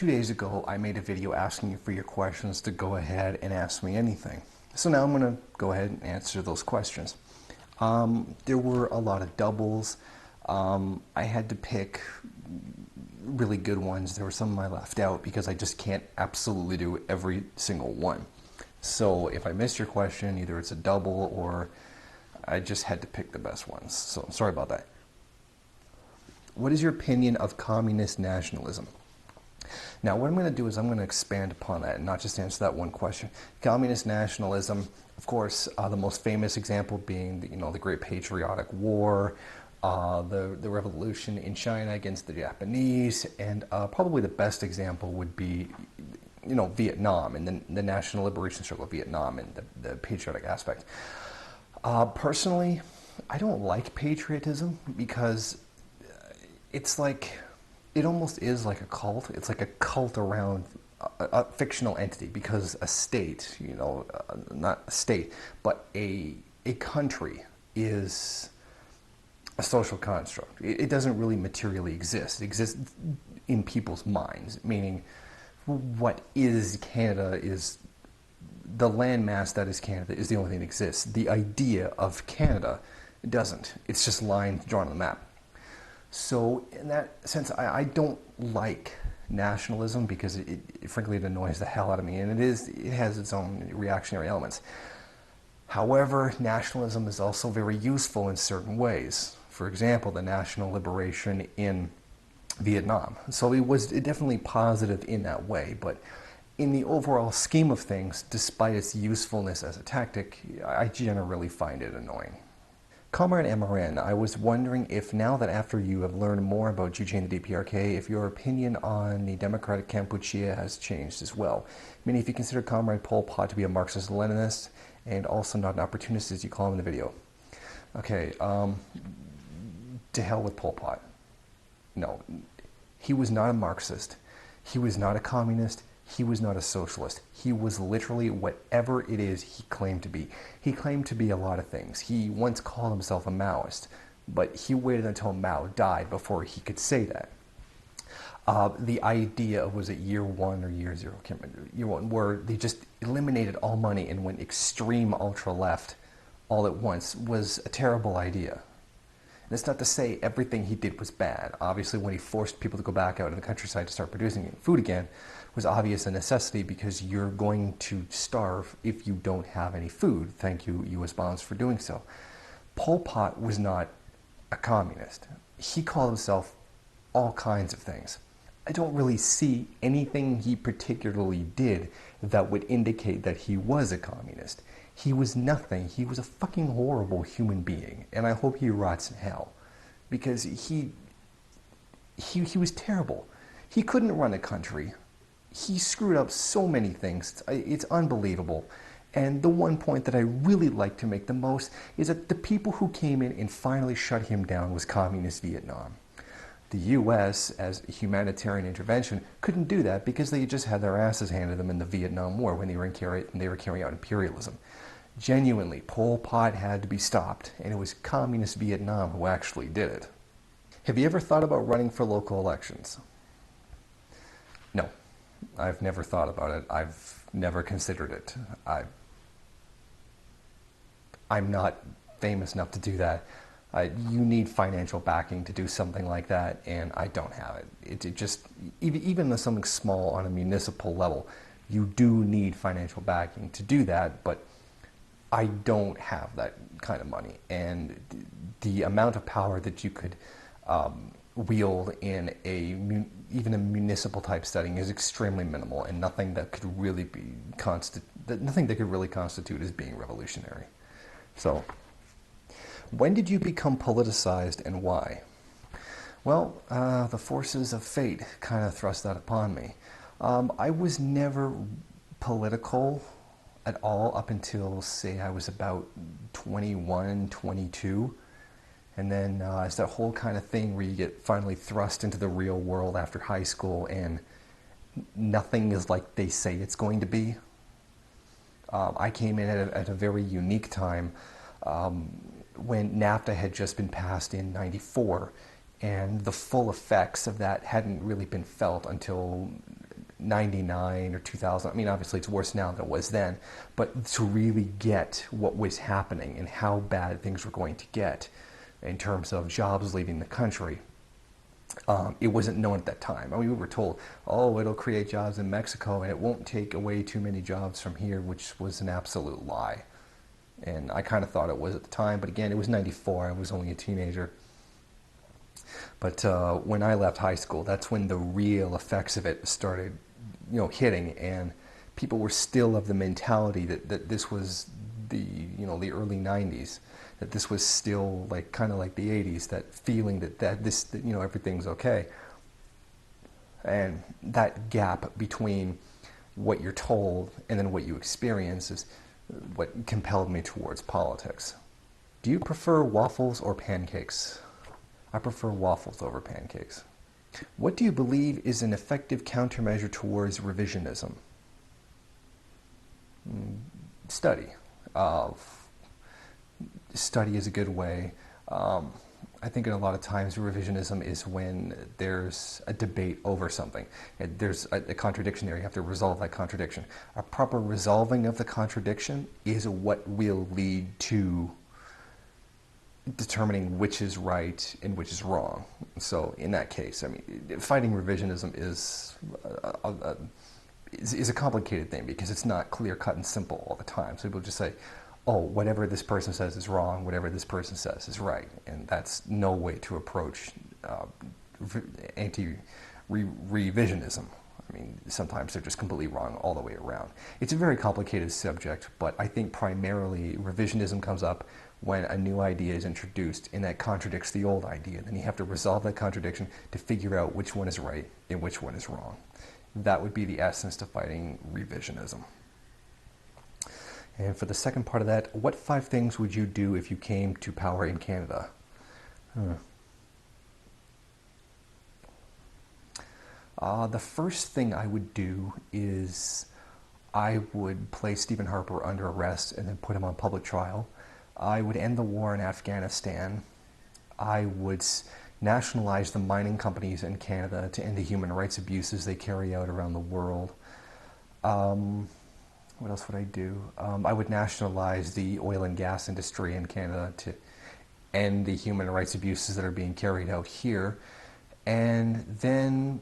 2 days ago, I made a video asking you for your questions to go ahead and ask me anything. So now I'm going to go ahead and answer those questions. There were a lot of doubles. I had to pick really good ones. There were some I left out because I just can't absolutely do every single one. So if I missed your question, either it's a double or I just had to pick the best ones. So I'm sorry about that. What is your opinion of communist nationalism? Now, what I'm going to do is I'm going to expand upon that and not just answer that one question. Communist nationalism, of course, the most famous example being the Great Patriotic War, the revolution in China against the Japanese, and probably the best example would be Vietnam and the national liberation struggle of Vietnam and the patriotic aspect. Personally, I don't like patriotism because it's like, it almost is like a cult. It's like a cult around a fictional entity, because a state, not a state, but a country is a social construct. It doesn't really materially exist. It exists in people's minds, meaning what is Canada is the landmass that is Canada is the only thing that exists. The idea of Canada doesn't. It's just lines drawn on the map. So in that sense, I don't like nationalism because frankly it annoys the hell out of me, and it has its own reactionary elements. However, nationalism is also very useful in certain ways. For example, the national liberation in Vietnam. So it was definitely positive in that way, but in the overall scheme of things, despite its usefulness as a tactic, I generally find it annoying. Comrade MRN, I was wondering if now that after you have learned more about Juche and the DPRK, if your opinion on the democratic Kampuchea has changed as well. Meaning if you consider Comrade Pol Pot to be a Marxist-Leninist and also not an opportunist as you call him in the video. Okay, to hell with Pol Pot. No, he was not a Marxist. He was not a communist. He was not a socialist. He was literally whatever it is he claimed to be. He claimed to be a lot of things. He once called himself a Maoist, but he waited until Mao died before he could say that. The idea was it year one or year zero, I can't remember, year one, where they just eliminated all money and went extreme ultra-left all at once was a terrible idea. And it's not to say everything he did was bad. Obviously, when he forced people to go back out in the countryside to start producing food again, was obvious a necessity because you're going to starve if you don't have any food. Thank you, U.S. bonds, for doing so. Pol Pot was not a communist. He called himself all kinds of things. I don't really see anything he particularly did that would indicate that he was a communist. He was nothing. He was a fucking horrible human being, and I hope he rots in hell, because he was terrible. He couldn't run a country. He screwed up so many things. It's unbelievable. And the one point that I really like to make the most is that the people who came in and finally shut him down was communist Vietnam. The U.S., as a humanitarian intervention, couldn't do that because they just had their asses handed them in the Vietnam War when they were carrying out imperialism. Genuinely, Pol Pot had to be stopped, and it was communist Vietnam who actually did it. Have you ever thought about running for local elections? No. I've never thought about it. I've never considered it. I'm not famous enough to do that. You need financial backing to do something like that, and I don't have it. It just, even with something small on a municipal level, you do need financial backing to do that, but I don't have that kind of money. And the amount of power that you could wield in even a municipal type setting is extremely minimal, and nothing that could really constitute as being revolutionary. So, when did you become politicized and why? Well, the forces of fate kind of thrust that upon me. I was never political at all up until, say, I was about 21, 22. And then it's that whole kind of thing where you get finally thrust into the real world after high school and nothing is like they say it's going to be. I came in at a very unique time when NAFTA had just been passed in '94, and the full effects of that hadn't really been felt until 99 or 2000. I mean, obviously it's worse now than it was then, but to really get what was happening and how bad things were going to get in terms of jobs leaving the country, it wasn't known at that time. I mean, we were told, oh, it'll create jobs in Mexico and it won't take away too many jobs from here, which was an absolute lie. And I kind of thought it was at the time, but again, it was 94. I was only a teenager. But when I left high school, that's when the real effects of it started, hitting, and people were still of the mentality that this was the early 90s, that this was still kind of like the 80s, that feeling that everything's okay. And that gap between what you're told and then what you experience is what compelled me towards politics. Do you prefer waffles or pancakes? I prefer waffles over pancakes. What do you believe is an effective countermeasure towards revisionism? Study. Study is a good way. I think a lot of times revisionism is when there's a debate over something. There's a contradiction there. You have to resolve that contradiction. A proper resolving of the contradiction is what will lead to determining which is right and which is wrong. So in that case, I mean, fighting revisionism is a complicated thing because it's not clear-cut and simple all the time. So people just say, oh, whatever this person says is wrong, whatever this person says is right. And that's no way to approach anti-revisionism. I mean, sometimes they're just completely wrong all the way around. It's a very complicated subject, but I think primarily revisionism comes up when a new idea is introduced and that contradicts the old idea. Then you have to resolve that contradiction to figure out which one is right and which one is wrong. That would be the essence to fighting revisionism. And for the second part of that, what 5 things would you do if you came to power in Canada? The first thing I would do is I would place Stephen Harper under arrest and then put him on public trial. I would end the war in Afghanistan. I would nationalize the mining companies in Canada to end the human rights abuses they carry out around the world. What else would I do? I would nationalize the oil and gas industry in Canada to end the human rights abuses that are being carried out here. And then,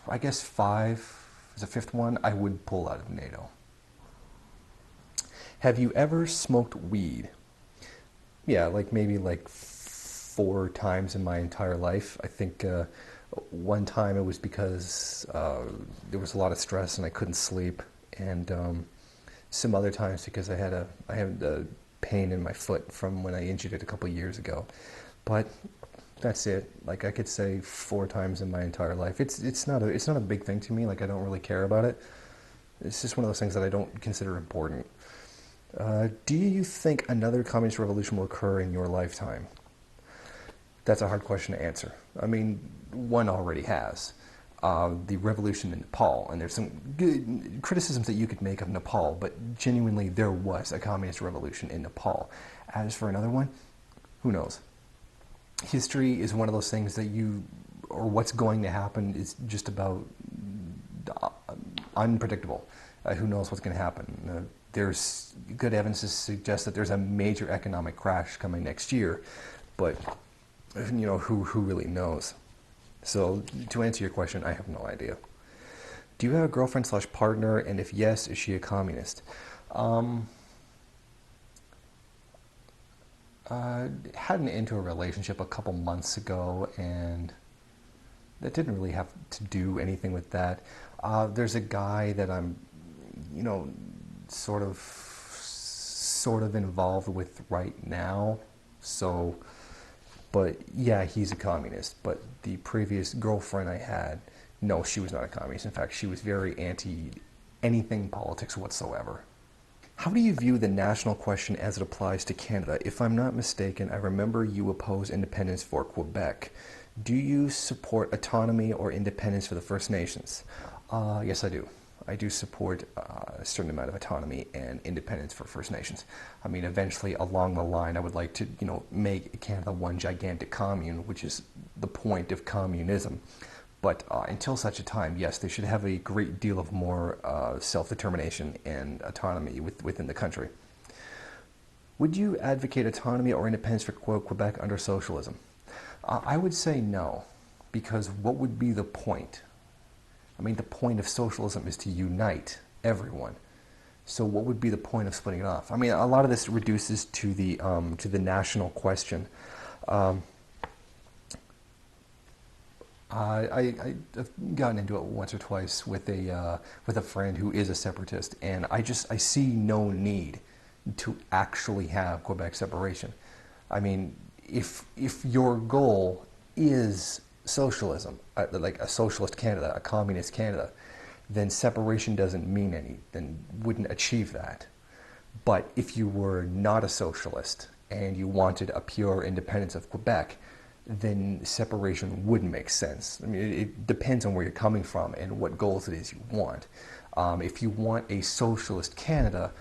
I guess 5 is the 5th one, I would pull out of NATO. Have you ever smoked weed? Yeah, maybe 4 times in my entire life. I think one time it was because there was a lot of stress and I couldn't sleep. And some other times because I had a pain in my foot from when I injured it a couple of years ago. But that's it. I could say 4 times in my entire life. It's not a big thing to me. I don't really care about it. It's just one of those things that I don't consider important. Do you think another communist revolution will occur in your lifetime? That's a hard question to answer. I mean, one already has. The revolution in Nepal, and there's some good criticisms that you could make of Nepal, but genuinely there was a communist revolution in Nepal. As for another one, who knows? History is one of those things that what's going to happen is just about unpredictable. Who knows what's going to happen? There's good evidence to suggest that there's a major economic crash coming next year, but who really knows? So, to answer your question, I have no idea. Do you have a girlfriend/partner, and if yes, is she a communist? Had into a relationship a couple months ago, and that didn't really have to do anything with that. There's a guy that I'm, sort of involved with right now, so... But yeah, he's a communist. But the previous girlfriend I had, no, she was not a communist. In fact, she was very anti anything politics whatsoever. How do you view the national question as it applies to Canada? If I'm not mistaken, I remember you oppose independence for Quebec. Do you support autonomy or independence for the First Nations? Yes, I do. I do support a certain amount of autonomy and independence for First Nations. I mean, eventually, along the line, I would like to, make Canada one gigantic commune, which is the point of communism. But until such a time, yes, they should have a great deal of more self-determination and autonomy within the country. Would you advocate autonomy or independence for Quebec under socialism? I would say no, because what would be the point? I mean, the point of socialism is to unite everyone. So what would be the point of splitting it off? I mean, a lot of this reduces to the national question. I've gotten into it once or twice with a friend who is a separatist, and I see no need to actually have Quebec separation. I mean, if your goal is socialism, like a socialist Canada, a communist Canada, then separation doesn't mean then wouldn't achieve that. But if you were not a socialist and you wanted a pure independence of Quebec, then separation would make sense. I mean, it depends on where you're coming from and what goals it is you want. If you want a socialist Canada,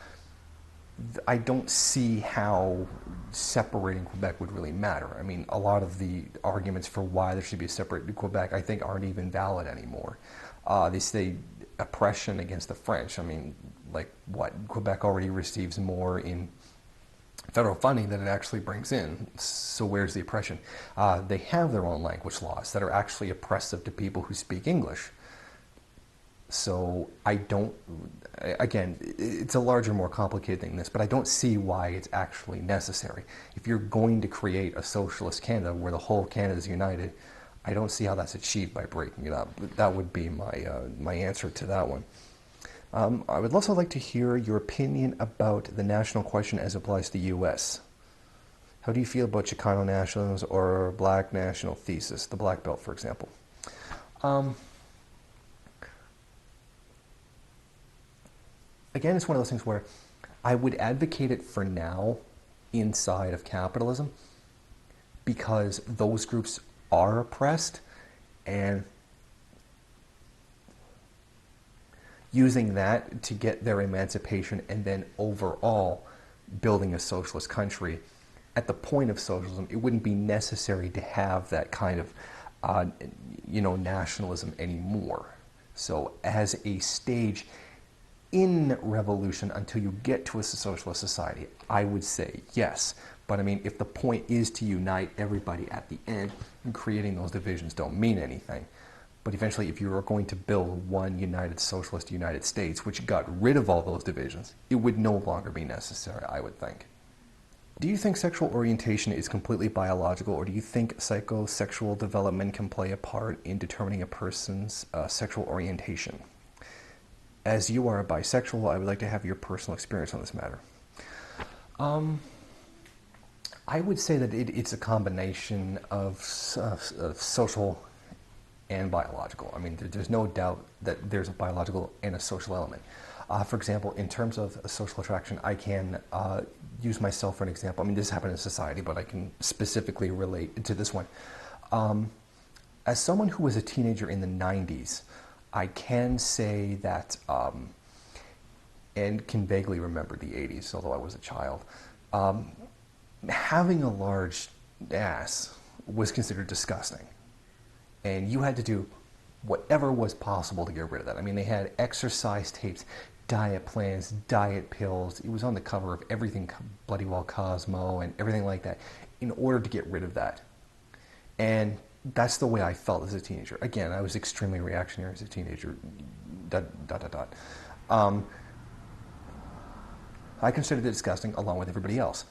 I don't see how separating Quebec would really matter. I mean, a lot of the arguments for why there should be a separate Quebec, I think, aren't even valid anymore. They say oppression against the French. I mean, like what? Quebec already receives more in federal funding than it actually brings in. So where's the oppression? They have their own language laws that are actually oppressive to people who speak English. So again, it's a larger, more complicated thing than this, but I don't see why it's actually necessary. If you're going to create a socialist Canada where the whole Canada is united, I don't see how that's achieved by breaking it up. That would be my answer to that one. I would also like to hear your opinion about the national question as it applies to the U.S. How do you feel about Chicano nationalism or black national thesis, the Black Belt, for example? Again, it's one of those things where I would advocate it for now inside of capitalism because those groups are oppressed, and using that to get their emancipation and then overall building a socialist country. At the point of socialism, it wouldn't be necessary to have that kind of nationalism anymore. So as a stage in revolution until you get to a socialist society, I would say yes. But I mean, if the point is to unite everybody at the end, creating those divisions don't mean anything. But eventually, if you were going to build one united socialist United States, which got rid of all those divisions, it would no longer be necessary, I would think. Do you think sexual orientation is completely biological, or do you think psychosexual development can play a part in determining a person's sexual orientation? As you are bisexual, I would like to have your personal experience on this matter. I would say that it's a combination of social and biological. I mean, there's no doubt that there's a biological and a social element. For example, in terms of social attraction, I can use myself for an example. I mean, this happened in society, but I can specifically relate to this one. As someone who was a teenager in the 90s, I can say that, and can vaguely remember the 80s, although I was a child, having a large ass was considered disgusting. And you had to do whatever was possible to get rid of that. I mean, they had exercise tapes, diet plans, diet pills. It was on the cover of everything bloody well Cosmo and everything like that in order to get rid of that. And that's the way I felt as a teenager. Again, I was extremely reactionary as a teenager. I considered it disgusting along with everybody else.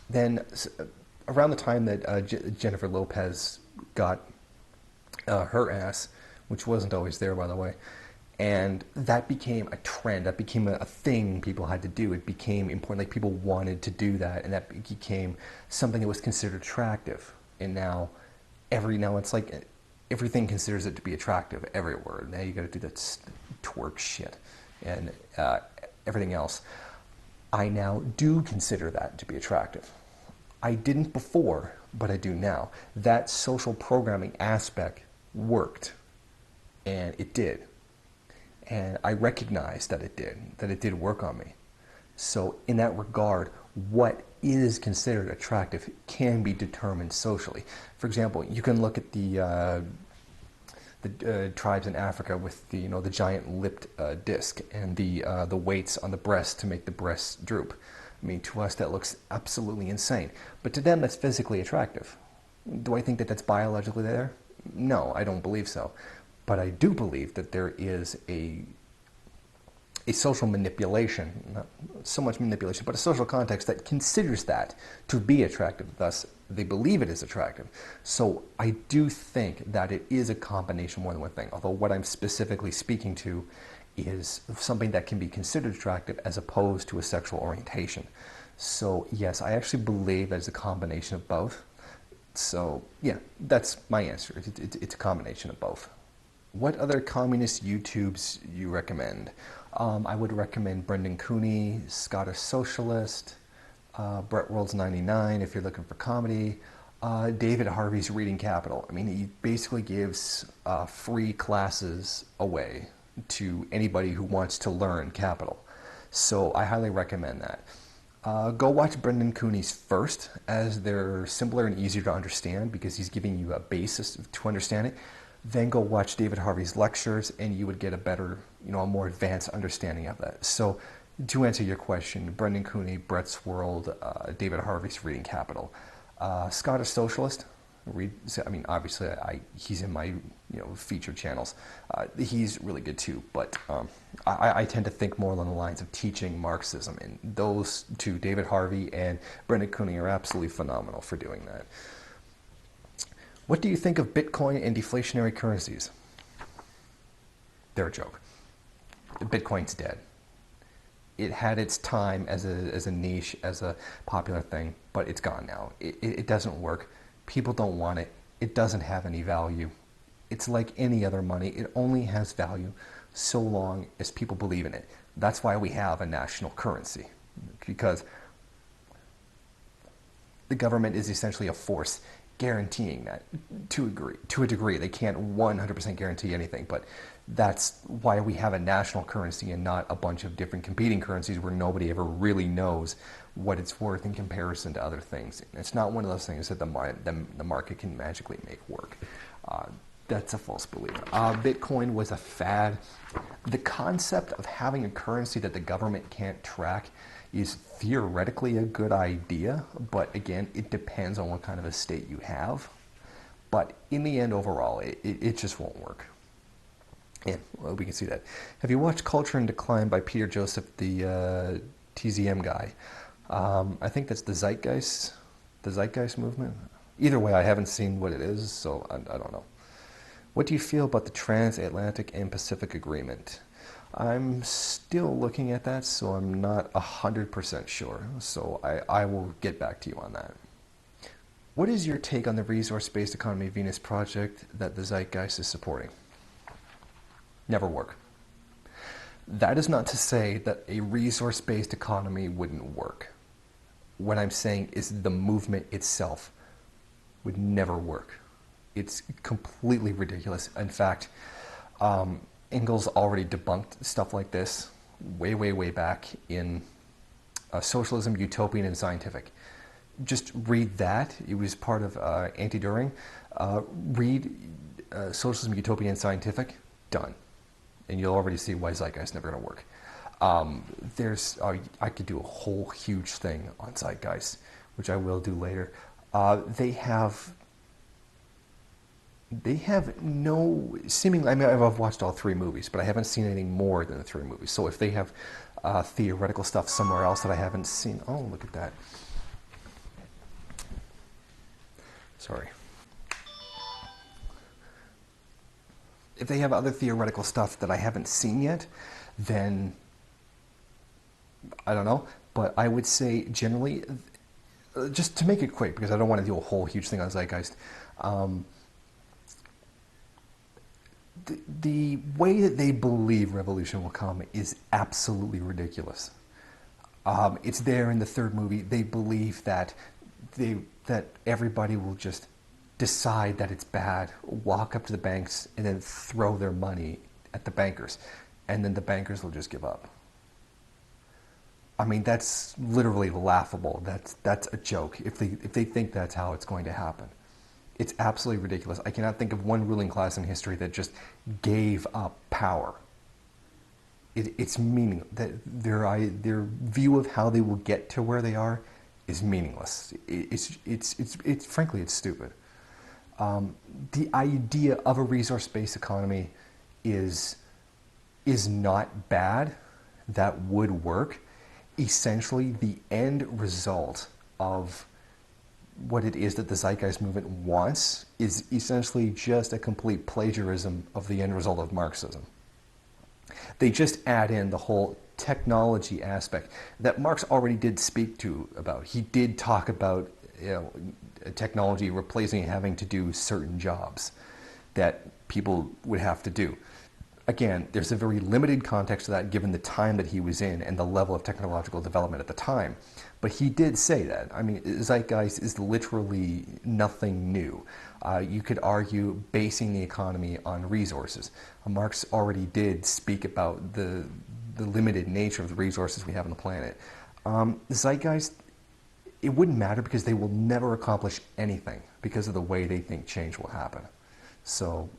Then around the time that Jennifer Lopez got her ass, which wasn't always there, by the way, and that became a trend, that became a thing people had to do. It became important, like people wanted to do that, and that became something that was considered attractive. And now it's like everything considers it to be attractive everywhere. Now you got to do that twerk shit and everything else. I now do consider that to be attractive. I didn't before, but I do now. That social programming aspect worked, and it did. And I recognized that it did work on me. So in that regard, what is considered attractive can be determined socially. For example, you can look at the the tribes in Africa with the the giant lipped disc and the weights on the breast to make the breasts droop. I mean, to us that looks absolutely insane, but to them that's physically attractive. Do I think that that's biologically there? No, I don't believe so. But I do believe that there is a social manipulation, not so much manipulation, but a social context that considers that to be attractive. Thus, they believe it is attractive. So I do think that it is a combination more than one thing, although what I'm specifically speaking to is something that can be considered attractive as opposed to a sexual orientation. So yes, I actually believe that it's a combination of both. So yeah, that's my answer. It's a combination of both. What other communist YouTubes you recommend? I would recommend Brendan Cooney, Scottish Socialist, Brett World's 99 if you're looking for comedy, David Harvey's Reading Capital. I mean, he basically gives free classes away to anybody who wants to learn capital. So I highly recommend that. Go watch Brendan Cooney's first, as they're simpler and easier to understand because he's giving you a basis to understand it. Then go watch David Harvey's lectures and you would get a better, a more advanced understanding of that. So to answer your question, Brendan Cooney, Brett's World, David Harvey's Reading Capital. Scottish Socialist, obviously he's in my featured channels. He's really good too, but I tend to think more along the lines of teaching Marxism, and those two, David Harvey and Brendan Cooney, are absolutely phenomenal for doing that. What do you think of Bitcoin and deflationary currencies? They're a joke. Bitcoin's dead. It had its time as a niche, as a popular thing, but it's gone now. It doesn't work. People don't want it. It doesn't have any value. It's like any other money. It only has value so long as people believe in it. That's why we have a national currency, because the government is essentially a force guaranteeing that to a degree. They can't 100% guarantee anything, but that's why we have a national currency and not a bunch of different competing currencies where nobody ever really knows what it's worth in comparison to other things. It's not one of those things that the market can magically make work. That's a false belief. Bitcoin was a fad. The concept of having a currency that the government can't track is theoretically a good idea, but again, it depends on what kind of a state you have. But in the end, overall, it just won't work. Yeah, well, we can see that. Have you watched Culture in Decline by Peter Joseph, the TZM guy? I think that's the Zeitgeist Movement. Either way, I haven't seen what it is, so I don't know. What do you feel about the Transatlantic and Pacific Agreement? I'm still looking at that, so I'm not 100% sure. So I will get back to you on that. What is your take on the resource-based economy Venus project that the Zeitgeist is supporting? Never work. That is not to say that a resource-based economy wouldn't work. What I'm saying is the movement itself would never work. It's completely ridiculous. In fact, Engels already debunked stuff like this way back in Socialism, Utopian, and Scientific. Just read that. It was part of Anti-Düring. Read Socialism, Utopian, and Scientific. Done. And you'll already see why Zeitgeist is never going to work. I could do a whole huge thing on Zeitgeist, which I will do later. They have no seeming. I mean, I've watched all three movies, but I haven't seen anything more than the three movies. So if they have theoretical stuff somewhere else that I haven't seen, oh, look at that. Sorry. If they have other theoretical stuff that I haven't seen yet, then I don't know. But I would say generally, just to make it quick, because I don't want to do a whole huge thing on Zeitgeist. The way that they believe revolution will come is absolutely ridiculous. It's there in the third movie. They believe that everybody will just decide that it's bad, walk up to the banks, and then throw their money at the bankers, and then the bankers will just give up. I mean, that's literally laughable. That's a joke if they think that's how it's going to happen. It's absolutely ridiculous. I cannot think of one ruling class in history that just gave up power. It's meaningless. Their view of how they will get to where they are is meaningless. It's frankly, it's stupid. The idea of a resource-based economy is not bad. That would work. Essentially, the end result of what it is that the Zeitgeist Movement wants is essentially just a complete plagiarism of the end result of Marxism. They just add in the whole technology aspect that Marx already did speak to about. He did talk about, technology replacing having to do certain jobs that people would have to do. Again, there's a very limited context to that given the time that he was in and the level of technological development at the time. But he did say that. I mean, Zeitgeist is literally nothing new. You could argue basing the economy on resources. Marx already did speak about the limited nature of the resources we have on the planet. Zeitgeist, it wouldn't matter because they will never accomplish anything because of the way they think change will happen. So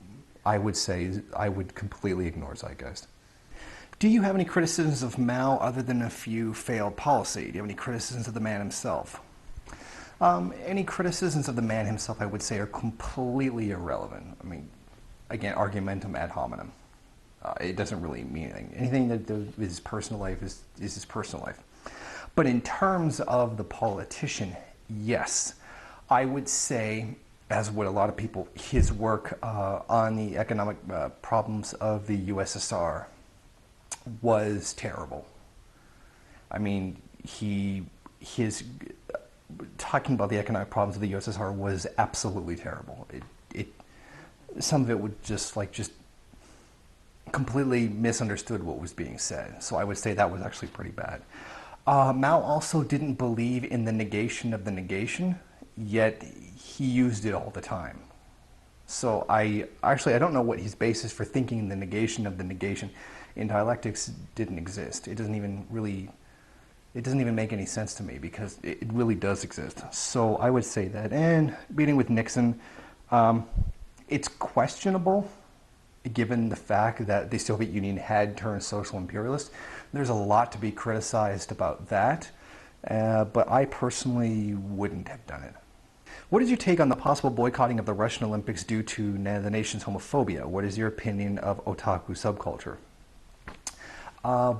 I would say I would completely ignore Zeitgeist. Do you have any criticisms of Mao other than a few failed policy? Do you have any criticisms of the man himself? Any criticisms of the man himself, I would say, are completely irrelevant. I mean, again, argumentum ad hominem. It doesn't really mean anything. Anything that is his personal life is his personal life. But in terms of the politician, yes, I would say, as would a lot of people, his work on the economic problems of the USSR was terrible. I mean, his talking about the economic problems of the USSR was absolutely terrible. Some of it would just completely misunderstood what was being said. So I would say that was actually pretty bad. Mao also didn't believe in the negation of the negation, yet he used it all the time. So I don't know what his basis for thinking the negation of the negation in dialectics didn't exist. It doesn't even make any sense to me because it really does exist. So I would say that. And meeting with Nixon, it's questionable given the fact that the Soviet Union had turned social imperialist. There's a lot to be criticized about that, but I personally wouldn't have done it. What is your take on the possible boycotting of the Russian Olympics due to the nation's homophobia? What is your opinion of otaku subculture?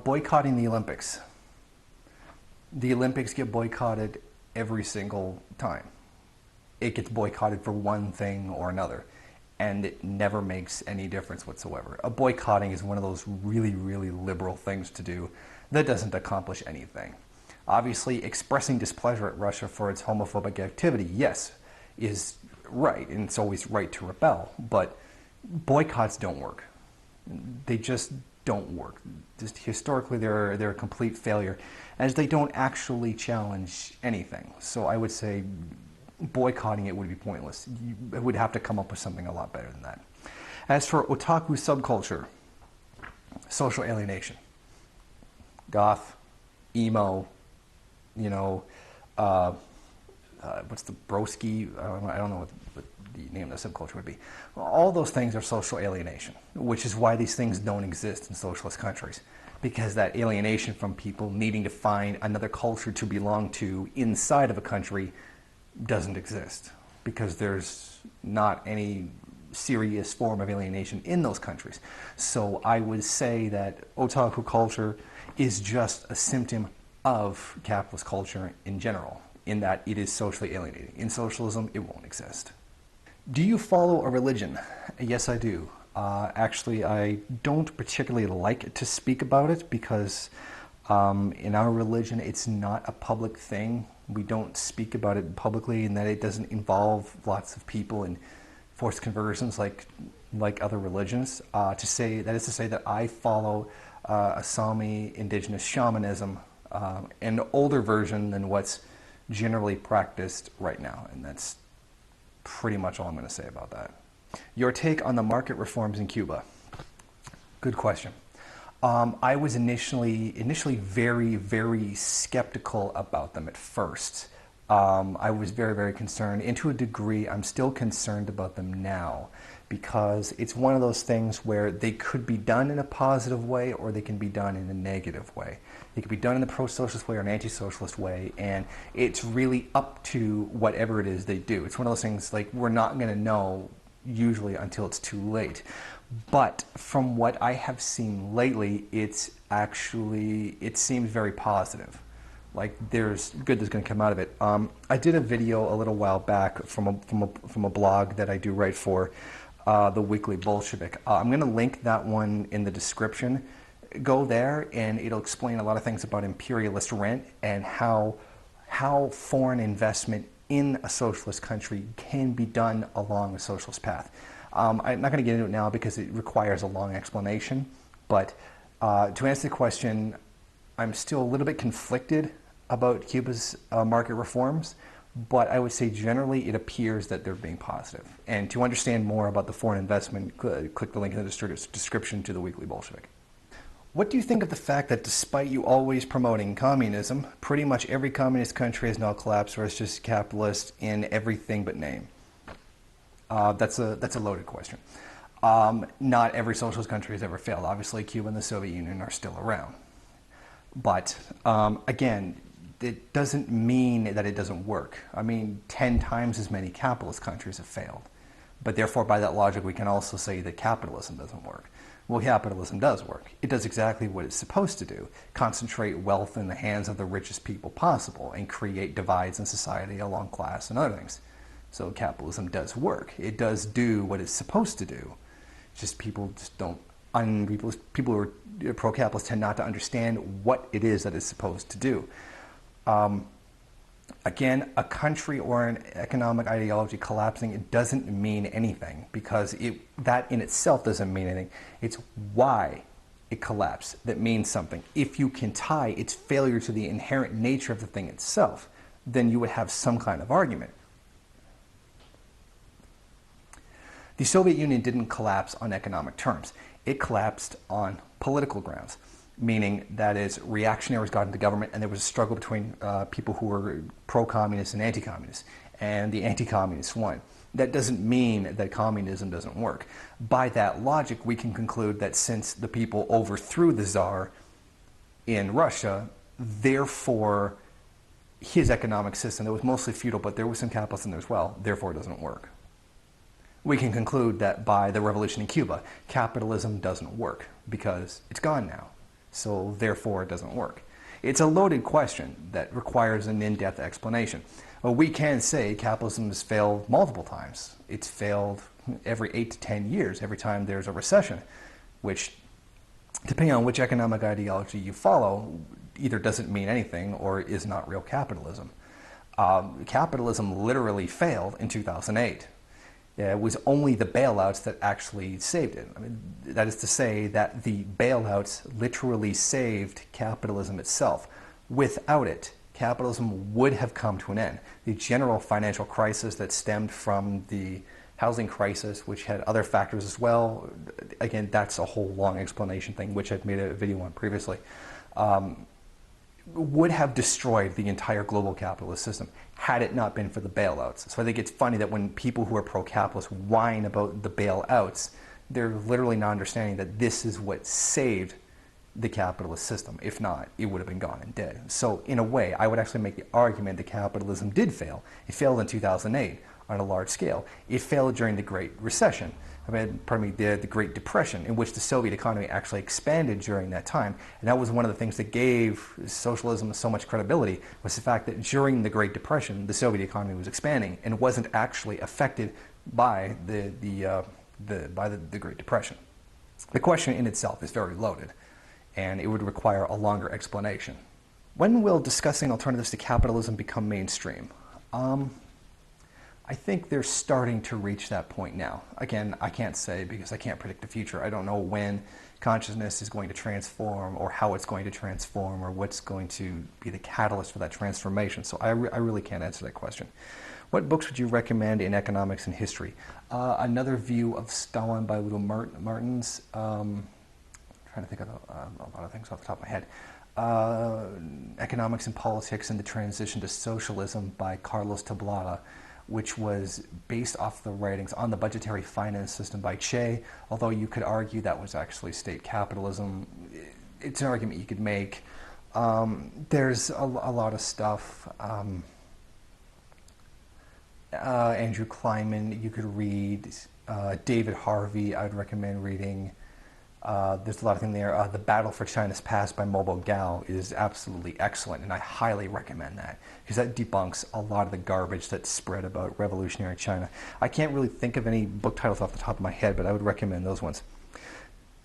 Boycotting the Olympics. The Olympics get boycotted every single time. It gets boycotted for one thing or another, and it never makes any difference whatsoever. A boycotting is one of those really, really liberal things to do that doesn't accomplish anything. Obviously, expressing displeasure at Russia for its homophobic activity, yes, is right, and it's always right to rebel, but boycotts don't work. They just don't work. Just historically, they're a complete failure, as they don't actually challenge anything. So I would say boycotting it would be pointless. You would have to come up with something a lot better than that. As for otaku subculture, social alienation. Goth, emo, what's the broski? I don't know what the name of the subculture would be. All those things are social alienation, which is why these things don't exist in socialist countries. Because that alienation from people needing to find another culture to belong to inside of a country doesn't exist. Because there's not any serious form of alienation in those countries. So I would say that otaku culture is just a symptom of capitalist culture in general, in that it is socially alienating. In socialism, it won't exist. Do you follow a religion? Yes, I do. Actually, I don't particularly like to speak about it because in our religion, it's not a public thing. We don't speak about it publicly, in that it doesn't involve lots of people in forced conversions like other religions. That is to say that I follow a Sami indigenous shamanism, an older version than what's generally practiced right now, and that's pretty much all I'm going to say about that. Your take on the market reforms in Cuba? Good question. I was initially very, very skeptical about them at first. I was very, very concerned, and to a degree, I'm still concerned about them now, because it's one of those things where they could be done in a positive way or they can be done in a negative way. They could be done in a pro-socialist way or an anti-socialist way, and it's really up to whatever it is they do. It's one of those things like we're not going to know usually until it's too late. But from what I have seen lately, it seems very positive. Like there's good that's going to come out of it. I did a video a little while back from a blog that I do write for, the Weekly Bolshevik. I'm going to link that one in the description. Go there and it'll explain a lot of things about imperialist rent and how foreign investment in a socialist country can be done along a socialist path. I'm not going to get into it now because it requires a long explanation, but to answer the question, I'm still a little bit conflicted about Cuba's market reforms, but I would say generally it appears that they're being positive. And to understand more about the foreign investment, click the link in the description to the Weekly Bolshevik. What do you think of the fact that despite you always promoting communism, pretty much every communist country has now collapsed or is just capitalist in everything but name? That's a loaded question. Not every socialist country has ever failed. Obviously, Cuba and the Soviet Union are still around. But again, it doesn't mean that it doesn't work. I mean, 10 times as many capitalist countries have failed. But therefore, by that logic, we can also say that capitalism doesn't work. Well, capitalism does work. It does exactly what it's supposed to do: concentrate wealth in the hands of the richest people possible and create divides in society along class and other things. So capitalism does work. It does do what it's supposed to do. Just people just don't, people who are pro-capitalist tend not to understand what it is that it's supposed to do. Again, a country or an economic ideology collapsing, it doesn't mean anything, because that in itself doesn't mean anything. It's why it collapsed that means something. If you can tie its failure to the inherent nature of the thing itself, then you would have some kind of argument. The Soviet Union didn't collapse on economic terms. It collapsed on political grounds, meaning that is reactionaries got into government and there was a struggle between people who were pro-communist and anti-communist, and the anti-communists won. That doesn't mean that communism doesn't work. By that logic, we can conclude that since the people overthrew the Tsar in Russia, therefore his economic system, that was mostly feudal, but there was some capitalism there as well, therefore it doesn't work. We can conclude that by the revolution in Cuba, capitalism doesn't work because it's gone now. So therefore it doesn't work. It's a loaded question that requires an in-depth explanation. Well, we can say capitalism has failed multiple times. It's failed every 8 to 10 years, every time there's a recession, which, depending on which economic ideology you follow, either doesn't mean anything or is not real capitalism. Capitalism literally failed in 2008. It was only the bailouts that actually saved it. I mean, that is to say that the bailouts literally saved capitalism itself. Without it, capitalism would have come to an end. The general financial crisis that stemmed from the housing crisis, which had other factors as well, again, that's a whole long explanation thing, which I've made a video on previously, would have destroyed the entire global capitalist system had it not been for the bailouts. So I think it's funny that when people who are pro-capitalist whine about the bailouts, they're literally not understanding that this is what saved the capitalist system. If not, it would have been gone and dead. So in a way, I would actually make the argument that capitalism did fail. It failed in 2008 on a large scale. It failed during the Great Recession. The Great Depression, in which the Soviet economy actually expanded during that time. And that was one of the things that gave socialism so much credibility, was the fact that during the Great Depression, the Soviet economy was expanding and wasn't actually affected by the Great Depression. The question in itself is very loaded, and it would require a longer explanation. When will discussing alternatives to capitalism become mainstream? I think they're starting to reach that point now. Again, I can't say because I can't predict the future. I don't know when consciousness is going to transform or how it's going to transform or what's going to be the catalyst for that transformation. So I really can't answer that question. What books would you recommend in economics and history? Another View of Stalin by Ludo Martins. Trying to think of a lot of things off the top of my head. Economics and Politics and the Transition to Socialism by Carlos Tablada, which was based off the writings on the budgetary finance system by Che, although you could argue that was actually state capitalism. It's an argument you could make. There's a lot of stuff. Andrew Kleinman, you could read. David Harvey, I would recommend reading. There's a lot of things there. The Battle for China's Past by Mobo Gao is absolutely excellent, and I highly recommend that because that debunks a lot of the garbage that's spread about revolutionary China. I can't really think of any book titles off the top of my head, but I would recommend those ones.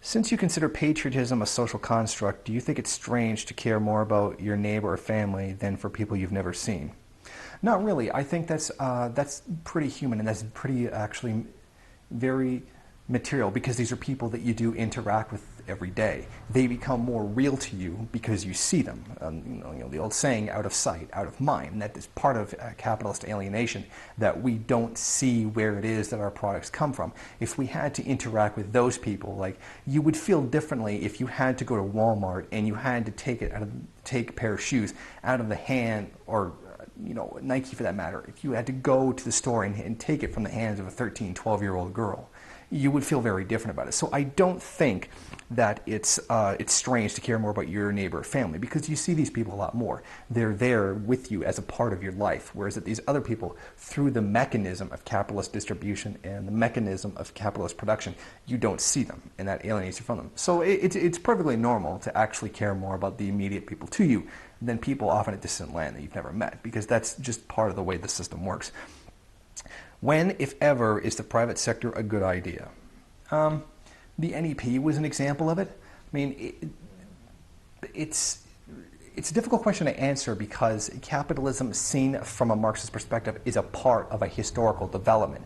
Since you consider patriotism a social construct, do you think it's strange to care more about your neighbor or family than for people you've never seen? Not really. I think that's pretty human, and that's pretty actually very material, because these are people that you do interact with every day. They become more real to you because you see them. You know, the old saying, out of sight, out of mind. And that is part of capitalist alienation, that we don't see where it is that our products come from. If we had to interact with those people, like, you would feel differently if you had to go to Walmart and you had to take a pair of shoes out of the hand, or you know, Nike for that matter, if you had to go to the store and take it from the hands of a 13, 12-year-old girl, you would feel very different about it. So I don't think that it's strange to care more about your neighbor or family, because you see these people a lot more. They're there with you as a part of your life, whereas that these other people, through the mechanism of capitalist distribution and the mechanism of capitalist production, you don't see them, and that alienates you from them. So it's perfectly normal to actually care more about the immediate people to you than people often at distant land that you've never met, because that's just part of the way the system works. When, if ever, is the private sector a good idea? The NEP was an example of it. I mean, it's a difficult question to answer, because capitalism, seen from a Marxist perspective, is a part of a historical development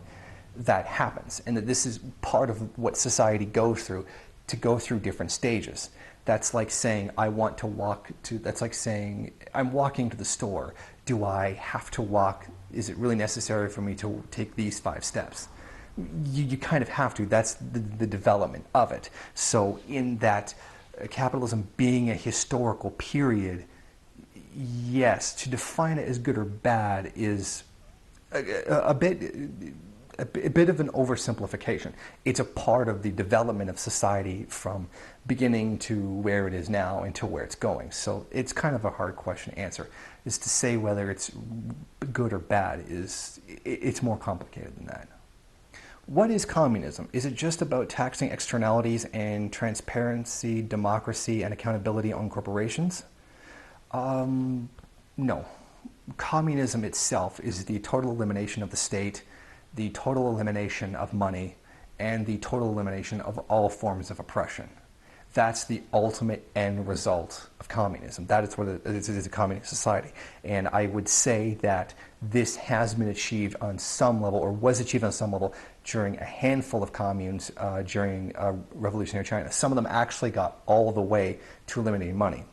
that happens, and that this is part of what society goes through, to go through different stages. That's like saying, that's like saying, I'm walking to the store. Do I have to walk? Is it really necessary for me to take these 5 steps? You kind of have to. That's the development of it. So in that, capitalism being a historical period, yes, to define it as good or bad is a bit of an oversimplification. It's a part of the development of society from beginning to where it is now and to where it's going. So it's kind of a hard question to answer. Is to say whether it's good or bad it's more complicated than that. What is communism? Is it just about taxing externalities and transparency, democracy, and accountability on corporations? No. Communism itself is the total elimination of the state, the total elimination of money, and the total elimination of all forms of oppression. That's the ultimate end result of communism. That is what it is, a communist society. And I would say that this has been achieved on some level, or was achieved on some level, during a handful of communes during revolutionary China. Some of them actually got all the way to eliminating money.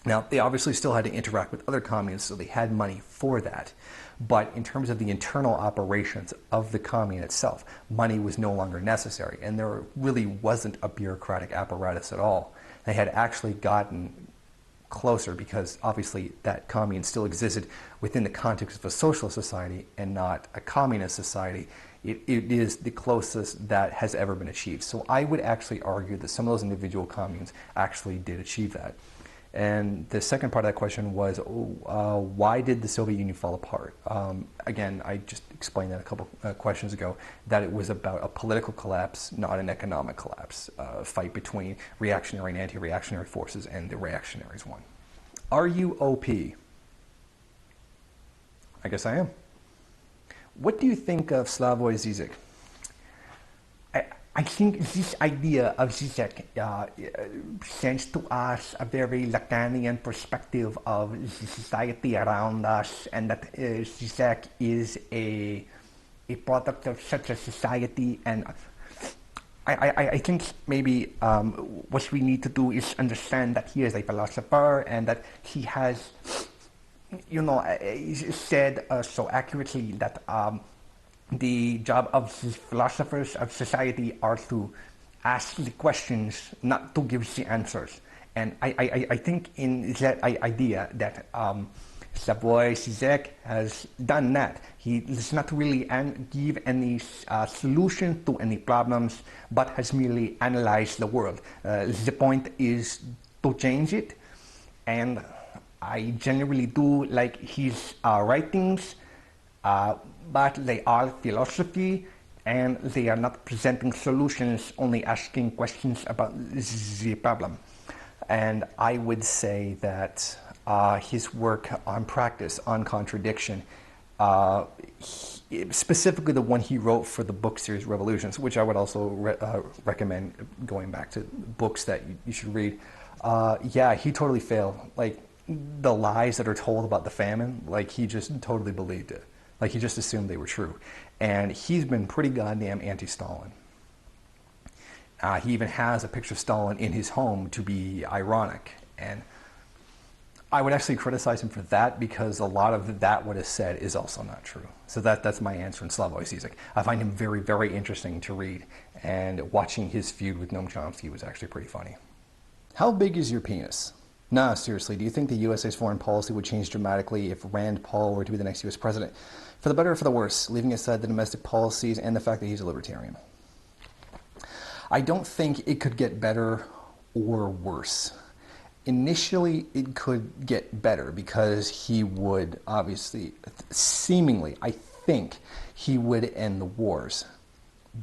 Now, they obviously still had to interact with other communes, so they had money for that. But in terms of the internal operations of the commune itself, money was no longer necessary, and there really wasn't a bureaucratic apparatus at all. They had actually gotten closer, because obviously that commune still existed within the context of a socialist society and not a communist society. It is the closest that has ever been achieved. So I would actually argue that some of those individual communes actually did achieve that. And the second part of that question was, why did the Soviet Union fall apart? Again, I just explained that a couple questions ago, that it was about a political collapse, not an economic collapse. A fight between reactionary and anti-reactionary forces, and the reactionaries won. Are you OP? I guess I am. What do you think of Slavoj Žižek? I think this idea of Zizek sends to us a very Lacanian perspective of the society around us, and that Zizek is a product of such a society. And I think maybe what we need to do is understand that he is a philosopher, and that he has, said so accurately that the job of the philosophers of society are to ask the questions, not to give the answers. And I think in that idea that Slavoj Žižek has done that. He does not really give any solution to any problems, but has merely analyzed the world. The point is to change it, and I generally do like his writings, but they are philosophy, and they are not presenting solutions, only asking questions about the problem. And I would say that his work on practice, on contradiction, specifically the one he wrote for the book series Revolutions, which I would also recommend going back to books that you should read. Yeah, he totally failed. Like, the lies that are told about the famine, like, he just totally believed it. Like, he just assumed they were true. And he's been pretty goddamn anti-Stalin. He even has a picture of Stalin in his home to be ironic. And I would actually criticize him for that, because a lot of that what is said is also not true. So that's my answer on Slavoj Žižek. I find him very, very interesting to read, and watching his feud with Noam Chomsky was actually pretty funny. How big is your penis? Nah, seriously, do you think the USA's foreign policy would change dramatically if Rand Paul were to be the next US president? For the better or for the worse, leaving aside the domestic policies and the fact that he's a libertarian. I don't think it could get better or worse. Initially, it could get better because he would obviously, seemingly, I think, he would end the wars.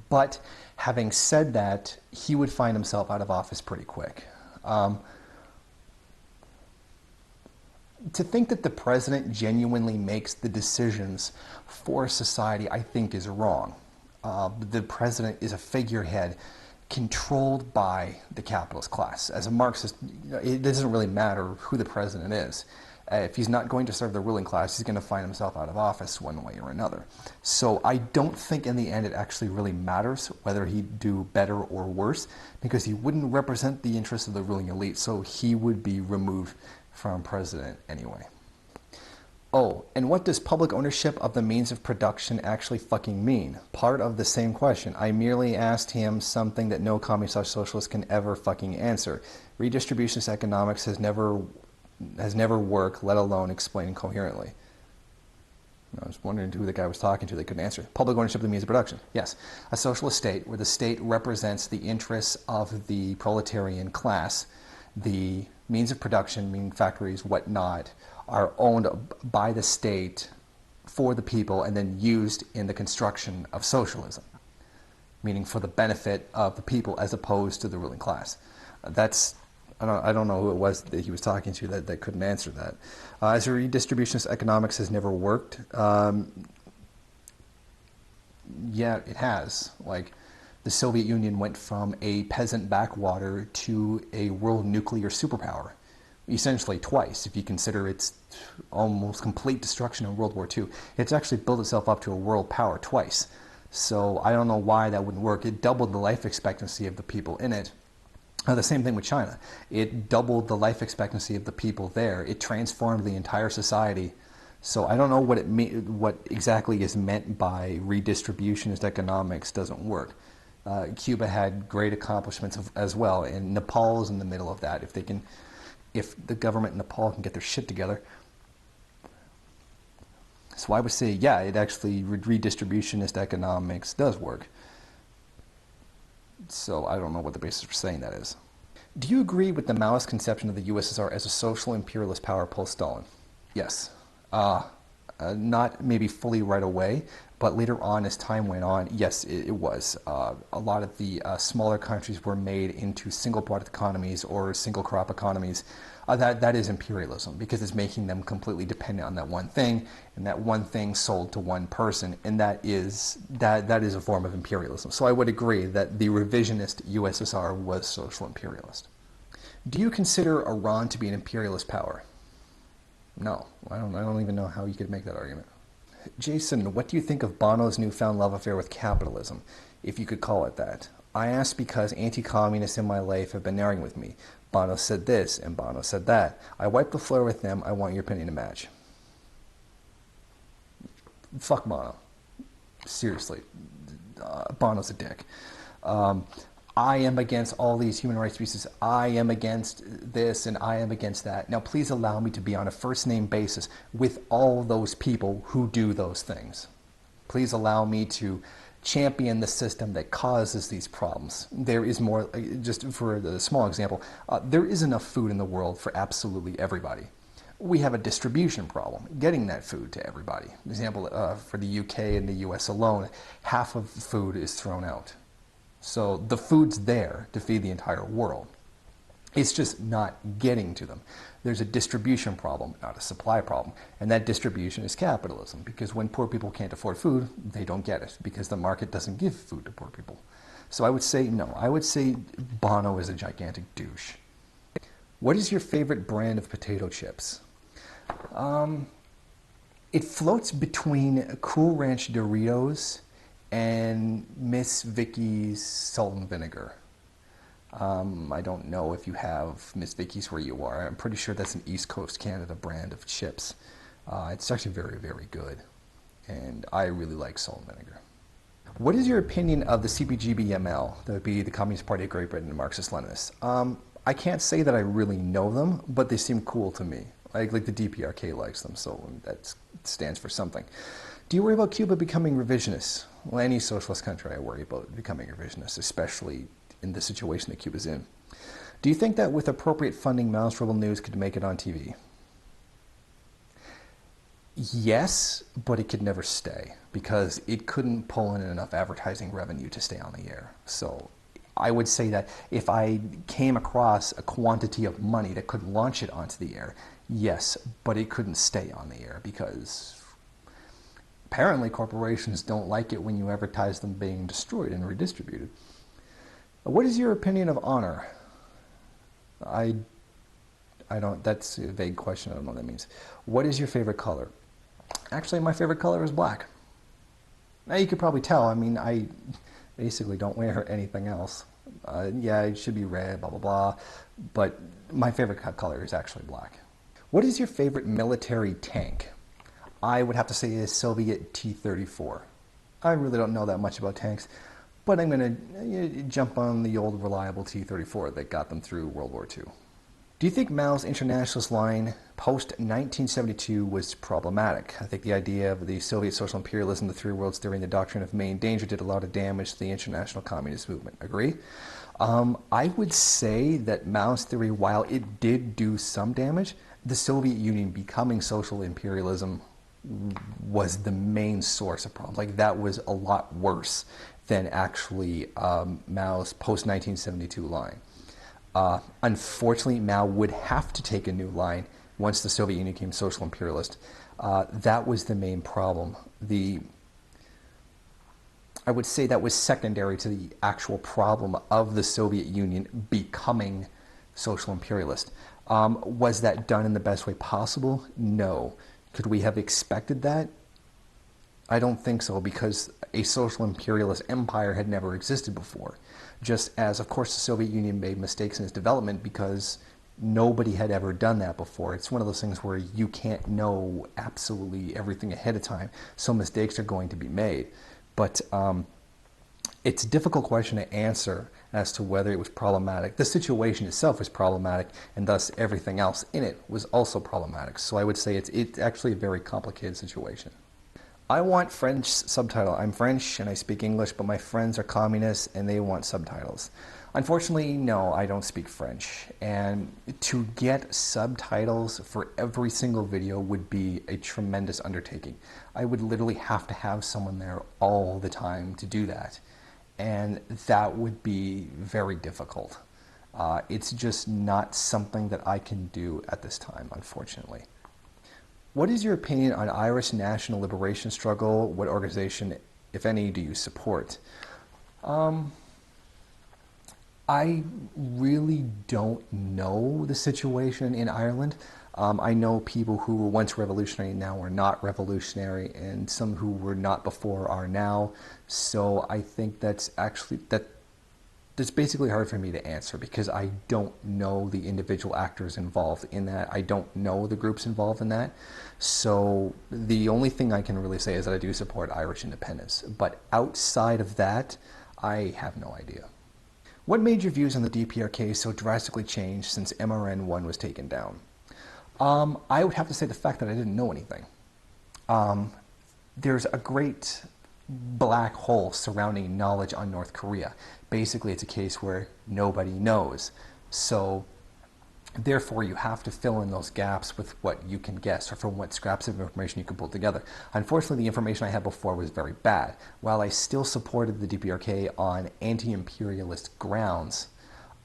But having said that, he would find himself out of office pretty quick. To think that the president genuinely makes the decisions for society, I think, is wrong. The president is a figurehead controlled by the capitalist class. As a Marxist, it doesn't really matter who the president is. If he's not going to serve the ruling class, he's going to find himself out of office one way or another. So I don't think in the end it actually really matters whether he'd do better or worse, because he wouldn't represent the interests of the ruling elite, so he would be removed from president anyway. Oh, and what does public ownership of the means of production actually fucking mean? Part of the same question. I merely asked him something that no communist socialist can ever fucking answer. Redistributionist economics has never worked, let alone explained coherently. I was wondering who the guy was talking to. They couldn't answer. Public ownership of the means of production. Yes. A socialist state where the state represents the interests of the proletarian class. The means of production, meaning factories, whatnot, are owned by the state for the people and then used in the construction of socialism, meaning for the benefit of the people as opposed to the ruling class. I don't know who it was that he was talking to that couldn't answer that. As a redistributionist economics has never worked, yeah, it has. Like, the Soviet Union went from a peasant backwater to a world nuclear superpower, essentially twice, if you consider its almost complete destruction in World War II. It's actually built itself up to a world power twice. So I don't know why that wouldn't work. It doubled the life expectancy of the people in it. The same thing with China. It doubled the life expectancy of the people there. It transformed the entire society. So I don't know what exactly is meant by redistributionist economics doesn't work. Cuba had great accomplishments as well, and Nepal is in the middle of that. If the government in Nepal can get their shit together. So I would say, yeah, it actually, redistributionist economics does work. So I don't know what the basis for saying that is. Do you agree with the Maoist conception of the USSR as a social imperialist power post-Stalin? Yes. Not maybe fully right away, but later on as time went on, yes, it was. A lot of the smaller countries were made into single product economies or single crop economies. That is imperialism, because it's making them completely dependent on that one thing, and that one thing sold to one person, and that is a form of imperialism. So I would agree that the revisionist USSR was social imperialist. Do you consider Iran to be an imperialist power? No, I don't even know how you could make that argument. Jason, what do you think of Bono's newfound love affair with capitalism, if you could call it that? I ask because anti-communists in my life have been narrowing with me. Bono said this, and Bono said that. I wiped the floor with them. I want your opinion to match. Fuck Bono. Seriously. Bono's a dick. I am against all these human rights abuses, I am against this, and I am against that. Now please allow me to be on a first name basis with all those people who do those things. Please allow me to champion the system that causes these problems. There is more, just for the small example, there is enough food in the world for absolutely everybody. We have a distribution problem, getting that food to everybody. For example, for the UK and the US alone, half of the food is thrown out. So the food's there to feed the entire world. It's just not getting to them. There's a distribution problem, not a supply problem. And that distribution is capitalism, because when poor people can't afford food, they don't get it, because the market doesn't give food to poor people. So I would say no. I would say Bono is a gigantic douche. What is your favorite brand of potato chips? It floats between Cool Ranch Doritos and Miss Vicky's salt and vinegar. I don't know if you have Miss Vicky's where you are. I'm pretty sure that's an East Coast Canada brand of chips. It's actually very, very good. And I really like salt and vinegar. What is your opinion of the CPGB-ML, that would be the Communist Party of Great Britain and Marxist-Leninists? I can't say that I really know them, but they seem cool to me. Like the DPRK likes them, so that stands for something. Do you worry about Cuba becoming revisionist? Well, any socialist country I worry about becoming revisionist, especially in the situation that Cuba's in. Do you think that with appropriate funding, Maoist rebel news could make it on TV? Yes, but it could never stay, because it couldn't pull in enough advertising revenue to stay on the air. So I would say that if I came across a quantity of money that could launch it onto the air, yes, but it couldn't stay on the air, because apparently corporations don't like it when you advertise them being destroyed and redistributed. What is your opinion of honor? I don't, that's a vague question, I don't know what that means. What is your favorite color? Actually, my favorite color is black. Now you could probably tell, I mean, I basically don't wear anything else. Yeah, it should be red, blah, blah, blah, but my favorite color is actually black. What is your favorite military tank? I would have to say a Soviet T-34. I really don't know that much about tanks, but I'm going to jump on the old reliable T-34 that got them through World War II. Do you think Mao's internationalist line post-1972 was problematic? I think the idea of the Soviet social imperialism, the three worlds theory, and the doctrine of main danger did a lot of damage to the international communist movement. Agree? I would say that Mao's theory, while it did do some damage, the Soviet Union becoming social imperialism was the main source of problems. Like, that was a lot worse than actually Mao's post-1972 line. Unfortunately, Mao would have to take a new line once the Soviet Union became social imperialist. That was the main problem. I would say that was secondary to the actual problem of the Soviet Union becoming social imperialist. Was that done in the best way possible? No. Could we have expected that? I don't think so, because a social imperialist empire had never existed before. Just as, of course, the Soviet Union made mistakes in its development because nobody had ever done that before. It's one of those things where you can't know absolutely everything ahead of time, so mistakes are going to be made. But it's a difficult question to answer as to whether it was problematic. The situation itself was problematic, and thus everything else in it was also problematic. So I would say it's actually a very complicated situation. I want French subtitle. I'm French and I speak English, but my friends are communists and they want subtitles. Unfortunately, no, I don't speak French. And to get subtitles for every single video would be a tremendous undertaking. I would literally have to have someone there all the time to do that. And that would be very difficult. It's just not something that I can do at this time, unfortunately. What is your opinion on Irish national liberation struggle? What organization, if any, do you support? I really don't know the situation in Ireland. I know people who were once revolutionary and now are not revolutionary, and some who were not before are now. So I think that's basically hard for me to answer, because I don't know the individual actors involved in that. I don't know the groups involved in that. So the only thing I can really say is that I do support Irish independence. But outside of that, I have no idea. What made your views on the DPRK so drastically change since MRN1 was taken down? I would have to say the fact that I didn't know anything. There's a great black hole surrounding knowledge on North Korea. Basically, it's a case where nobody knows. So, therefore, you have to fill in those gaps with what you can guess or from what scraps of information you can pull together. Unfortunately, the information I had before was very bad. While I still supported the DPRK on anti-imperialist grounds,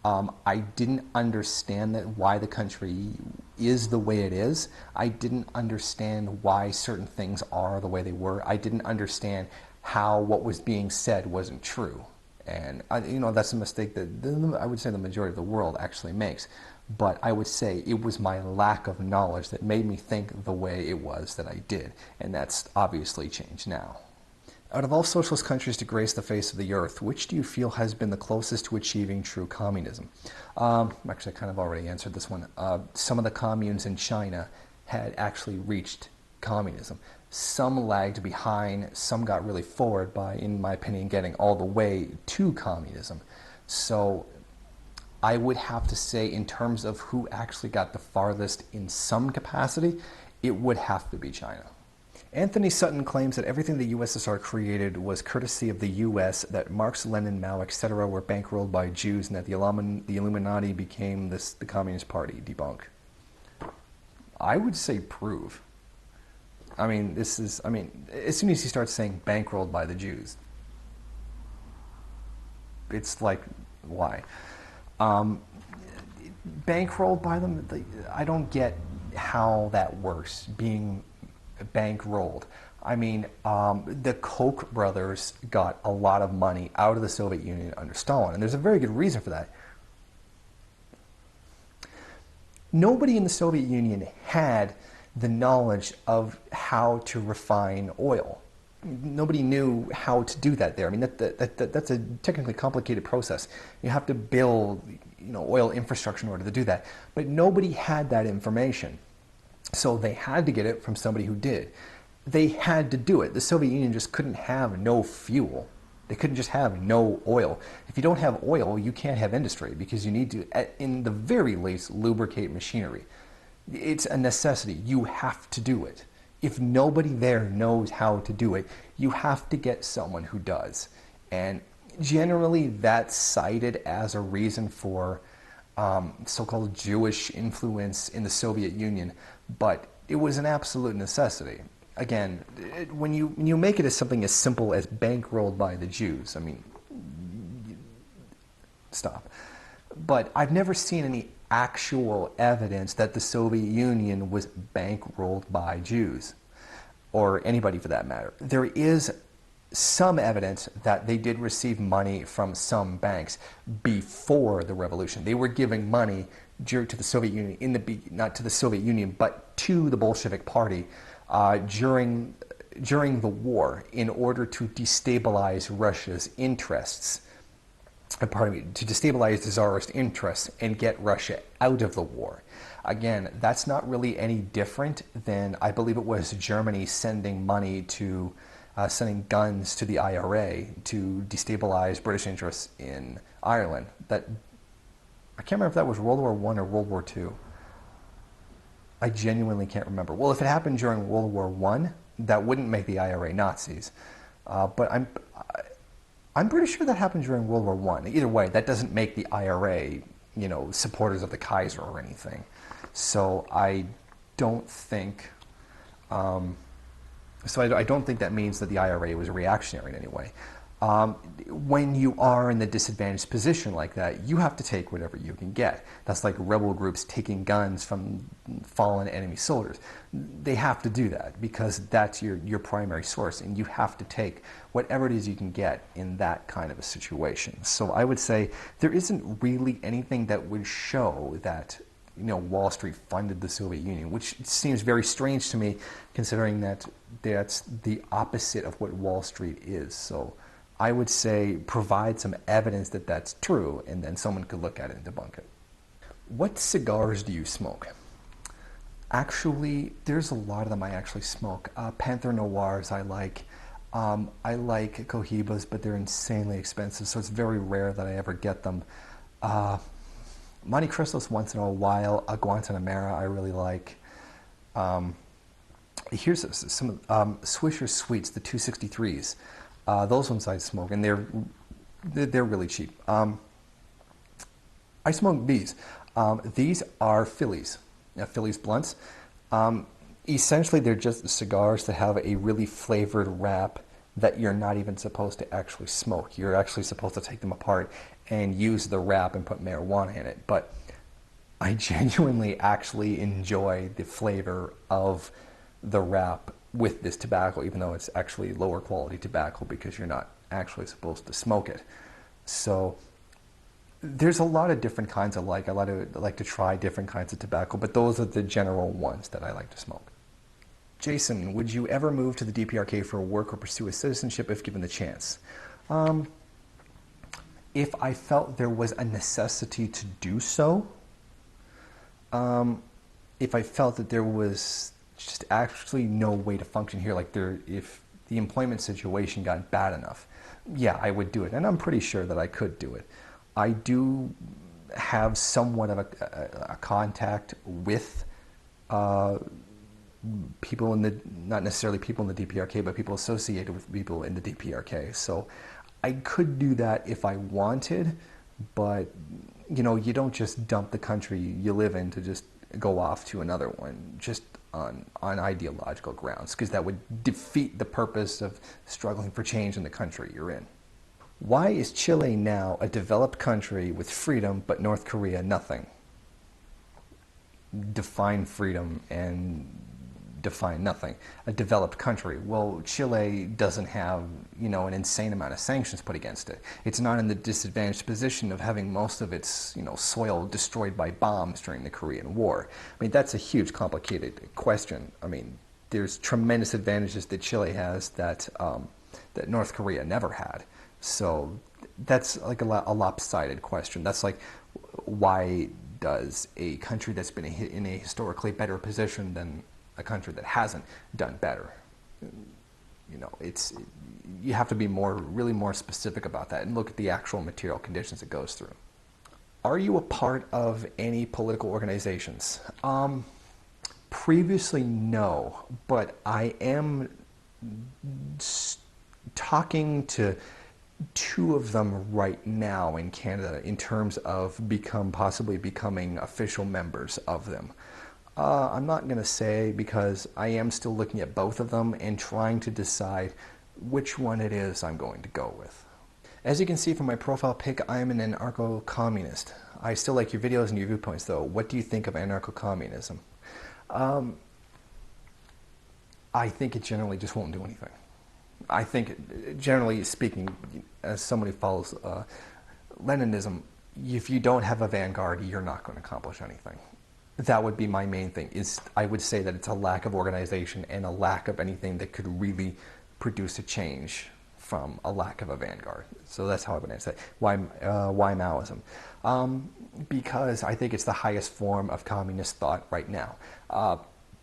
I didn't understand why the country is the way it is. I didn't understand why certain things are the way they were. I didn't understand how what was being said wasn't true. And, that's a mistake that I would say the majority of the world actually makes. But I would say it was my lack of knowledge that made me think the way it was that I did. And that's obviously changed now. Out of all socialist countries to grace the face of the earth, which do you feel has been the closest to achieving true communism? Actually, I kind of already answered this one. Some of the communes in China had actually reached communism. Some lagged behind, some got really forward by, in my opinion, getting all the way to communism. So I would have to say, in terms of who actually got the farthest in some capacity, it would have to be China. Anthony Sutton claims that everything the USSR created was courtesy of the US, that Marx, Lenin, Mao, etc. were bankrolled by Jews, and that the Illuminati became the Communist Party. Debunk. I would say prove. As soon as he starts saying bankrolled by the Jews, it's like, why? Bankrolled by them, I don't get how that works, being bankrolled. The Koch brothers got a lot of money out of the Soviet Union under Stalin, and there's a very good reason for that. Nobody in the Soviet Union had the knowledge of how to refine oil. Nobody knew how to do that there. That's a technically complicated process. You have to build, oil infrastructure in order to do that. But nobody had that information. So they had to get it from somebody who did. They had to do it. The Soviet Union just couldn't have no fuel. They couldn't just have no oil. If you don't have oil, you can't have industry, because you need to, in the very least, lubricate machinery. It's a necessity. You have to do it. If nobody there knows how to do it, you have to get someone who does. And generally that's cited as a reason for so-called Jewish influence in the Soviet Union, but it was an absolute necessity. Again, when you make it as something as simple as bankrolled by the Jews, stop. But I've never seen any actual evidence that the Soviet Union was bankrolled by Jews, or anybody for that matter. There is some evidence that they did receive money from some banks before the revolution. They were giving money to the Soviet Union, not to the Soviet Union, but to the Bolshevik Party during the war, in order to destabilize Russia's interests. To destabilize the Tsarist interests and get Russia out of the war. Again, that's not really any different than, I believe it was Germany sending money to, sending guns to the IRA to destabilize British interests in Ireland. I can't remember if that was World War I or World War II. I genuinely can't remember. Well, if it happened during World War I, that wouldn't make the IRA Nazis. But I'm pretty sure that happened during World War I. Either way, that doesn't make the IRA, supporters of the Kaiser or anything. So I don't think, I don't think that means that the IRA was reactionary in any way. When you are in the disadvantaged position like that, you have to take whatever you can get. That's like rebel groups taking guns from fallen enemy soldiers. They have to do that because that's your primary source, and you have to take whatever it is you can get in that kind of a situation. So I would say there isn't really anything that would show that Wall Street funded the Soviet Union, which seems very strange to me, considering that that's the opposite of what Wall Street is. So I would say provide some evidence that that's true, and then someone could look at it and debunk it. What cigars do you smoke? Actually, there's a lot of them I actually smoke. Panther Noirs I like. I like cohibas, but they're insanely expensive, so it's very rare that I ever get them. Monte Cristos once in a while. A Guantanamera I really like. Here's some Swisher Sweets, the 263s. Those ones I smoke, and they're really cheap. I smoke these. These are Phillies, Phillies blunts. Essentially, they're just cigars that have a really flavored wrap that you're not even supposed to actually smoke. You're actually supposed to take them apart and use the wrap and put marijuana in it. But I genuinely actually enjoy the flavor of the wrap with this tobacco, even though it's actually lower quality tobacco because you're not actually supposed to smoke it. So there's a lot of different kinds I like. I like to try different kinds of tobacco, but those are the general ones that I like to smoke. Jason, would you ever move to the DPRK for work or pursue a citizenship if given the chance? If I felt there was a necessity to do so, if I felt that there was just actually no way to function here, if the employment situation got bad enough, yeah, I would do it. And I'm pretty sure that I could do it. I do have somewhat of a contact with people not necessarily people in the DPRK, but people associated with people in the DPRK. So I could do that if I wanted, but you don't just dump the country you live in to just go off to another one just on ideological grounds, because that would defeat the purpose of struggling for change in the country you're in. Why is Chile now a developed country with freedom, but North Korea nothing? Define freedom and define nothing. A developed country. Well, Chile doesn't have, an insane amount of sanctions put against it. It's not in the disadvantaged position of having most of its, soil destroyed by bombs during the Korean War. I mean, that's a huge, complicated question. I mean, there's tremendous advantages that Chile has that North Korea never had. So that's like a lopsided question. That's like, why does a country that's been in a historically better position than a country that hasn't done better? You have to be really more specific about that and look at the actual material conditions it goes through. Are you a part of any political organizations? Previously, no, but I am talking to two of them right now in Canada in terms of possibly becoming official members of them. I'm not going to say, because I am still looking at both of them and trying to decide which one it is I'm going to go with. As you can see from my profile pic, I am an anarcho-communist. I still like your videos and your viewpoints, though. What do you think of anarcho-communism? I think it generally just won't do anything. I think, generally speaking, as somebody who follows Leninism, if you don't have a vanguard, you're not going to accomplish anything. That would be my main thing. I would say that it's a lack of organization and a lack of anything that could really produce a change from a lack of a vanguard. So that's how I would answer that. Why Maoism? Because I think it's the highest form of communist thought right now.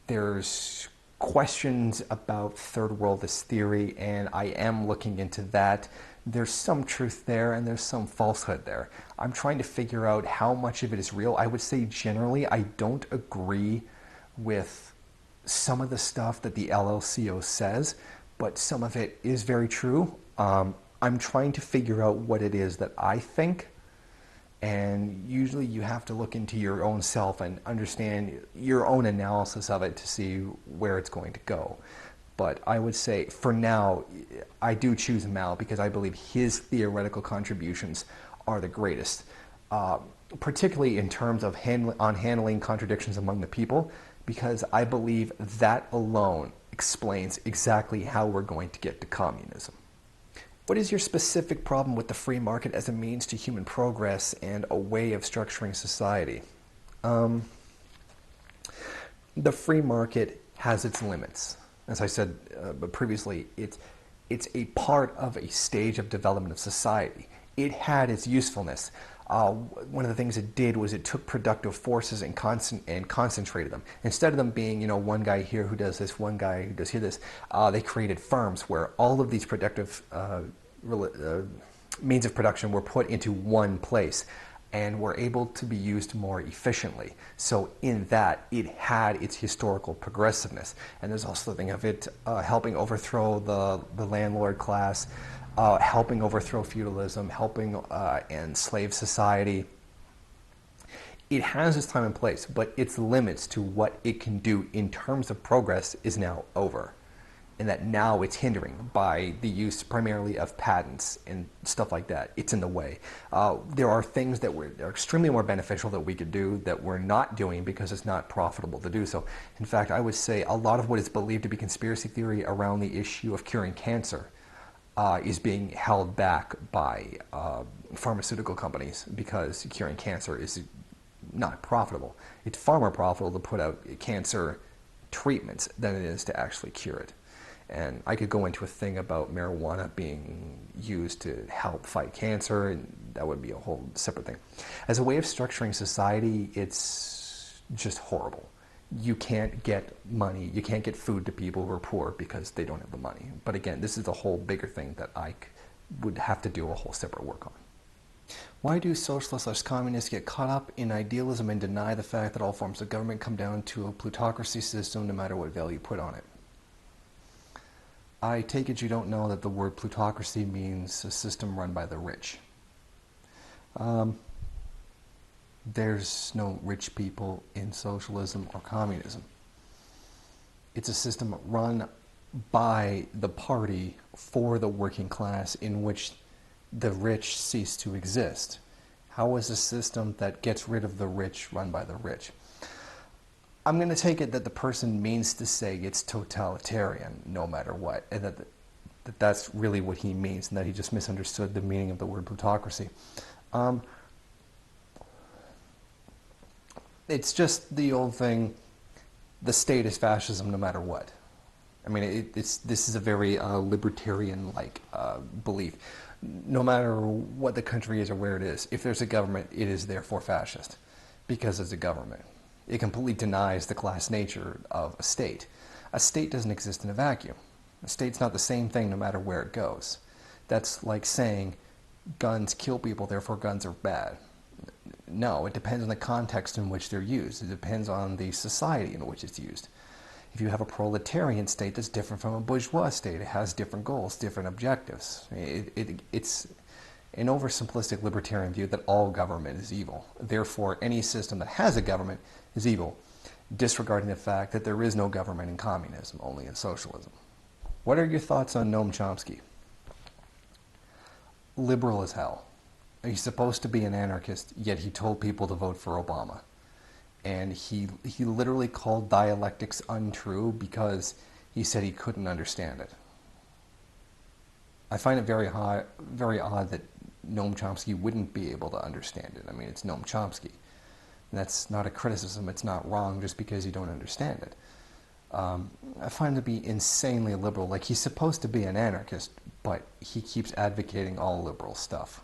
There's questions about third worldist theory, and I am looking into that. There's some truth there and there's some falsehood there. I'm trying to figure out how much of it is real. I would say generally I don't agree with some of the stuff that the LLCO says, but some of it is very true. I'm trying to figure out what it is that I think, and usually you have to look into your own self and understand your own analysis of it to see where it's going to go. But I would say, for now, I do choose Mao because I believe his theoretical contributions are the greatest, particularly in terms of handling contradictions among the people, because I believe that alone explains exactly how we're going to get to communism. What is your specific problem with the free market as a means to human progress and a way of structuring society? The free market has its limits. As I said previously, it's a part of a stage of development of society. It had its usefulness. One of the things it did was it took productive forces and concentrated them. Instead of them being, one guy here who does this, one guy who does here this, they created firms where all of these productive means of production were put into one place and were able to be used more efficiently. So in that, it had its historical progressiveness. And there's also the thing of it helping overthrow the landlord class, helping overthrow feudalism, helping enslave society. It has its time and place, but its limits to what it can do in terms of progress is now over. And that now it's hindering by the use primarily of patents and stuff like that. It's in the way. There are things that are extremely more beneficial that we could do that we're not doing because it's not profitable to do so. In fact, I would say a lot of what is believed to be conspiracy theory around the issue of curing cancer is being held back by pharmaceutical companies because curing cancer is not profitable. It's far more profitable to put out cancer treatments than it is to actually cure it. And I could go into a thing about marijuana being used to help fight cancer, and that would be a whole separate thing. As a way of structuring society, it's just horrible. You can't get money, you can't get food to people who are poor because they don't have the money. But again, this is a whole bigger thing that I would have to do a whole separate work on. Why do socialists/communists get caught up in idealism and deny the fact that all forms of government come down to a plutocracy system no matter what value you put on it? I take it you don't know that the word plutocracy means a system run by the rich. There's no rich people in socialism or communism. It's a system run by the party for the working class in which the rich cease to exist. How is a system that gets rid of the rich run by the rich? I'm going to take it that the person means to say it's totalitarian no matter what, and that's really what he means, and that he just misunderstood the meaning of the word plutocracy. It's just the old thing, the state is fascism no matter what. I mean, this is a very libertarian-like belief. No matter what the country is or where it is, if there's a government, it is therefore fascist, because it's a government. It completely denies the class nature of a state. A state doesn't exist in a vacuum. A state's not the same thing no matter where it goes. That's like saying guns kill people, therefore guns are bad. No, it depends on the context in which they're used. It depends on the society in which it's used. If you have a proletarian state that's different from a bourgeois state, it has different goals, different objectives. It's an oversimplistic libertarian view that all government is evil. Therefore, any system that has a government is evil, disregarding the fact that there is no government in communism, only in socialism. What are your thoughts on Noam Chomsky? Liberal as hell. He's supposed to be an anarchist, yet he told people to vote for Obama. And he literally called dialectics untrue because he said he couldn't understand it. I find it very odd that Noam Chomsky wouldn't be able to understand it. I mean, it's Noam Chomsky. And that's not a criticism. It's not wrong just because you don't understand it. I find him to be insanely liberal. Like, he's supposed to be an anarchist, but he keeps advocating all liberal stuff.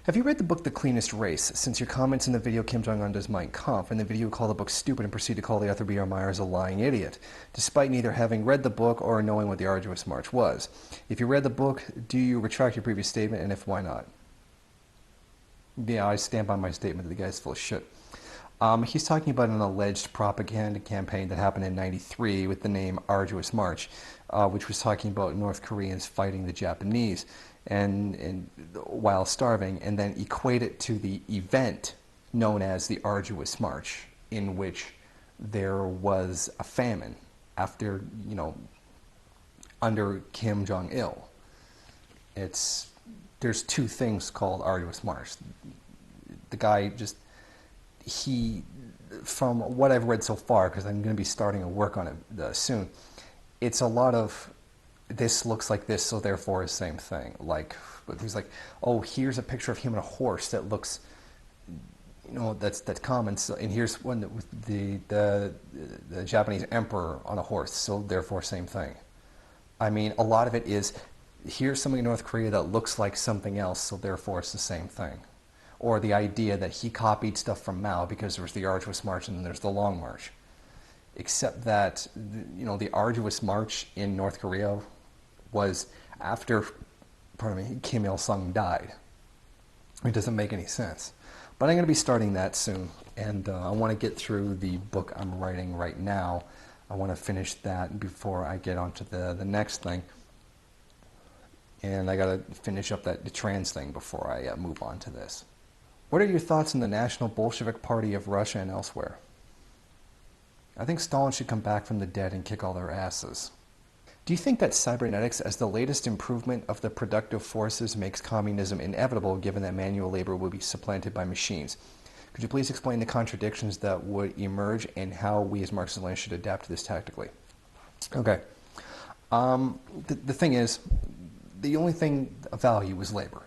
Have you read the book The Cleanest Race? Since your comments in the video Kim Jong-un does Mein Kampf, and the video called the book stupid and proceed to call the author B.R. Myers a lying idiot, despite neither having read the book or knowing what the Arduous March was. If you read the book, do you retract your previous statement, and if why not? Yeah, I stand by my statement that the guy's full of shit. He's talking about an alleged propaganda campaign that happened in '93 with the name Arduous March, which was talking about North Koreans fighting the Japanese and while starving, and then equate it to the event known as the Arduous March, in which there was a famine after, under Kim Jong-il. There's two things called Arduous March. The guy from what I've read so far, because I'm going to be starting to work on it soon, it's a lot of this looks like this, so therefore the same thing. Like, he's like, oh, here's a picture of him and a horse that looks, that's common. So, and here's one with the Japanese emperor on a horse, so therefore same thing. I mean, a lot of it is, here's something in North Korea that looks like something else, so therefore it's the same thing. or the idea that he copied stuff from Mao because there was the Arduous March and then there's the Long March. Except that, you know, the Arduous March in North Korea was after, Kim Il-sung died. It doesn't make any sense. But I'm going to be starting that soon, and I want to get through the book I'm writing right now. I want to finish that before I get onto the next thing. And I got to finish up the trans thing before I move on to this. What are your thoughts on the National Bolshevik Party of Russia and elsewhere? I think Stalin should come back from the dead and kick all their asses. Do you think that cybernetics as the latest improvement of the productive forces makes communism inevitable given that manual labor will be supplanted by machines? Could you please explain the contradictions that would emerge and how we as Marxist-Leninists should adapt to this tactically? Okay. The thing is, the only thing of value is labor.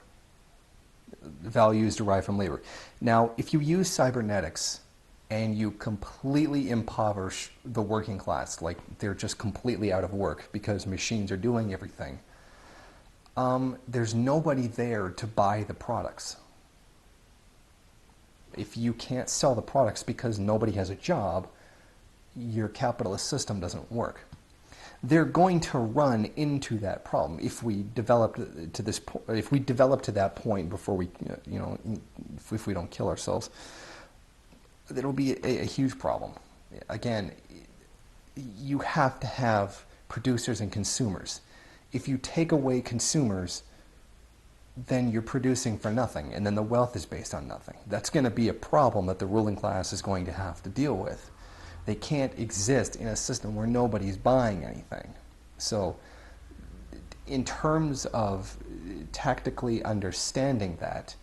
Value is derived from labor. Now, if you use cybernetics and you completely impoverish the working class, like they're just completely out of work because machines are doing everything, there's nobody there to buy the products. If you can't sell the products because nobody has a job, your capitalist system doesn't work. They're going to run into that problem if we develop to this if we develop to that point before we, you know, if we don't kill ourselves. It'll be a huge problem. Again, you have to have producers and consumers. If you take away consumers, then you're producing for nothing, and then the wealth is based on nothing. That's going to be a problem that the ruling class is going to have to deal with. They can't exist in a system where nobody's buying anything. So, in terms of tactically understanding that,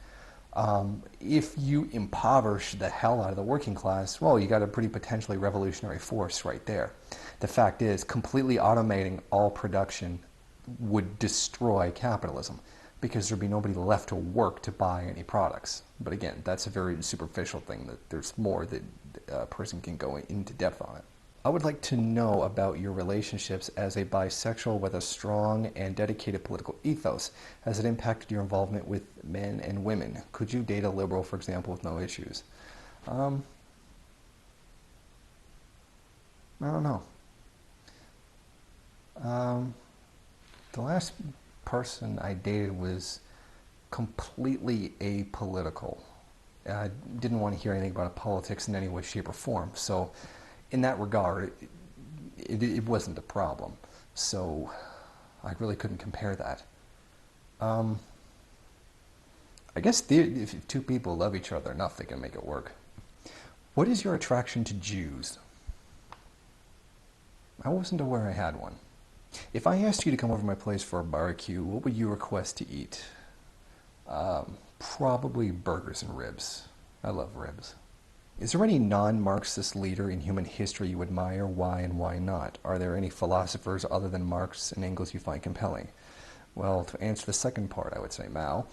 if you impoverish the hell out of the working class, well, you got a pretty potentially revolutionary force right there. The fact is, completely automating all production would destroy capitalism because there'd be nobody left to work to buy any products. But again, that's a very superficial thing. That there's more that a person can go into depth on it. I would like to know about your relationships as a bisexual with a strong and dedicated political ethos. Has it impacted your involvement with men and women? Could you date a liberal, for example, with no issues? I don't know. The last person I dated was completely apolitical. I didn't want to hear anything about politics in any way, shape, or form. So in that regard, it wasn't a problem. So I really couldn't compare that. I guess if two people love each other enough, they can make it work. What is your attraction to Jews? I wasn't aware I had one. If I asked you to come over to my place for a barbecue, what would you request to eat? Probably burgers and ribs. I love ribs. Is there any non-Marxist leader in human history you admire? Why and why not? Are there any philosophers other than Marx and Engels you find compelling? Well, to answer the second part, I would say Mao.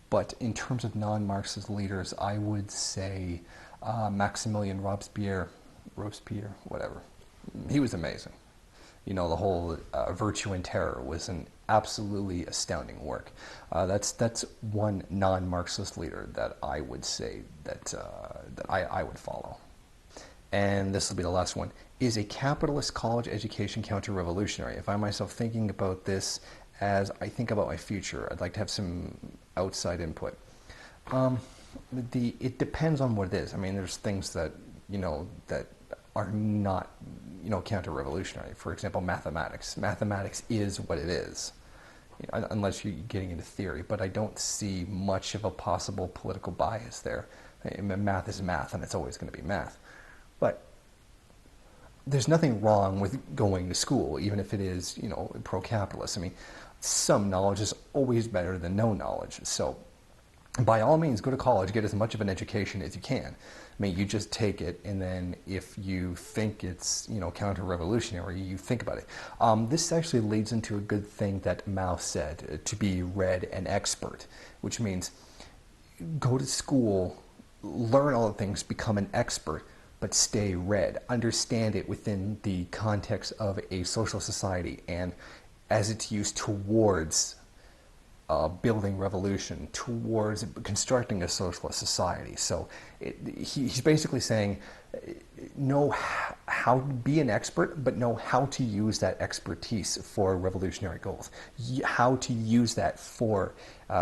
But in terms of non-Marxist leaders, I would say Maximilian Robespierre, whatever. He was amazing. You know, the whole Virtue and Terror was an absolutely astounding work. That's one non-Marxist leader that I would say that I would follow. And this will be the last one. Is a capitalist college education counter-revolutionary? I find myself thinking about this as I think about my future. I'd like to have some outside input. It depends on what it is. I mean, there's things that, you know, that are not, you know, counter-revolutionary. For example, mathematics. Mathematics is what it is, unless you're getting into theory. But I don't see much of a possible political bias there. Math is math, and it's always going to be math. But there's nothing wrong with going to school, even if it is, you know, pro-capitalist. I mean, some knowledge is always better than no knowledge. So by all means, go to college, get as much of an education as you can. I mean, you just take it, and then if you think it's, you know, counter-revolutionary, you think about it. This actually leads into a good thing that Mao said, to be read and expert, which means go to school, learn all the things, become an expert, but stay read. Understand it within the context of a social society and as it's used towards building revolution towards constructing a socialist society. So he's basically saying, know how to be an expert, but know how to use that expertise for revolutionary goals, how to use that for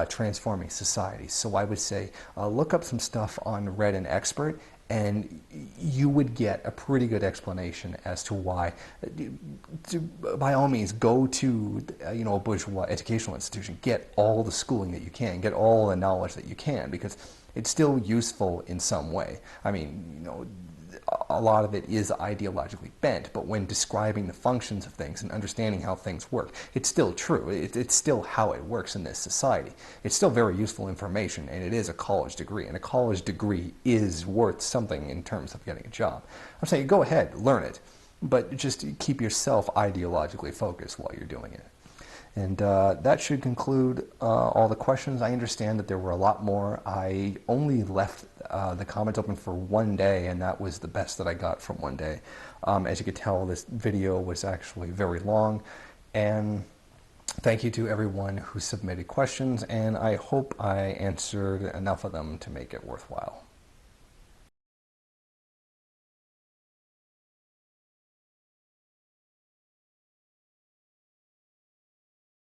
transforming society. So I would say look up some stuff on Read and Expert, and you would get a pretty good explanation as to why. By all means, go to a bourgeois educational institution, get all the schooling that you can, get all the knowledge that you can, because it's still useful in some way. I mean, a lot of it is ideologically bent, but when describing the functions of things and understanding how things work, it's still true. It's still how it works in this society. It's still very useful information, and it is a college degree, and a college degree is worth something in terms of getting a job. I'm saying go ahead, learn it, but just keep yourself ideologically focused while you're doing it. And that should conclude all the questions. I understand that there were a lot more. I only left the comments open for one day, and that was the best that I got from one day. As you could tell, this video was actually very long. And thank you to everyone who submitted questions, and I hope I answered enough of them to make it worthwhile.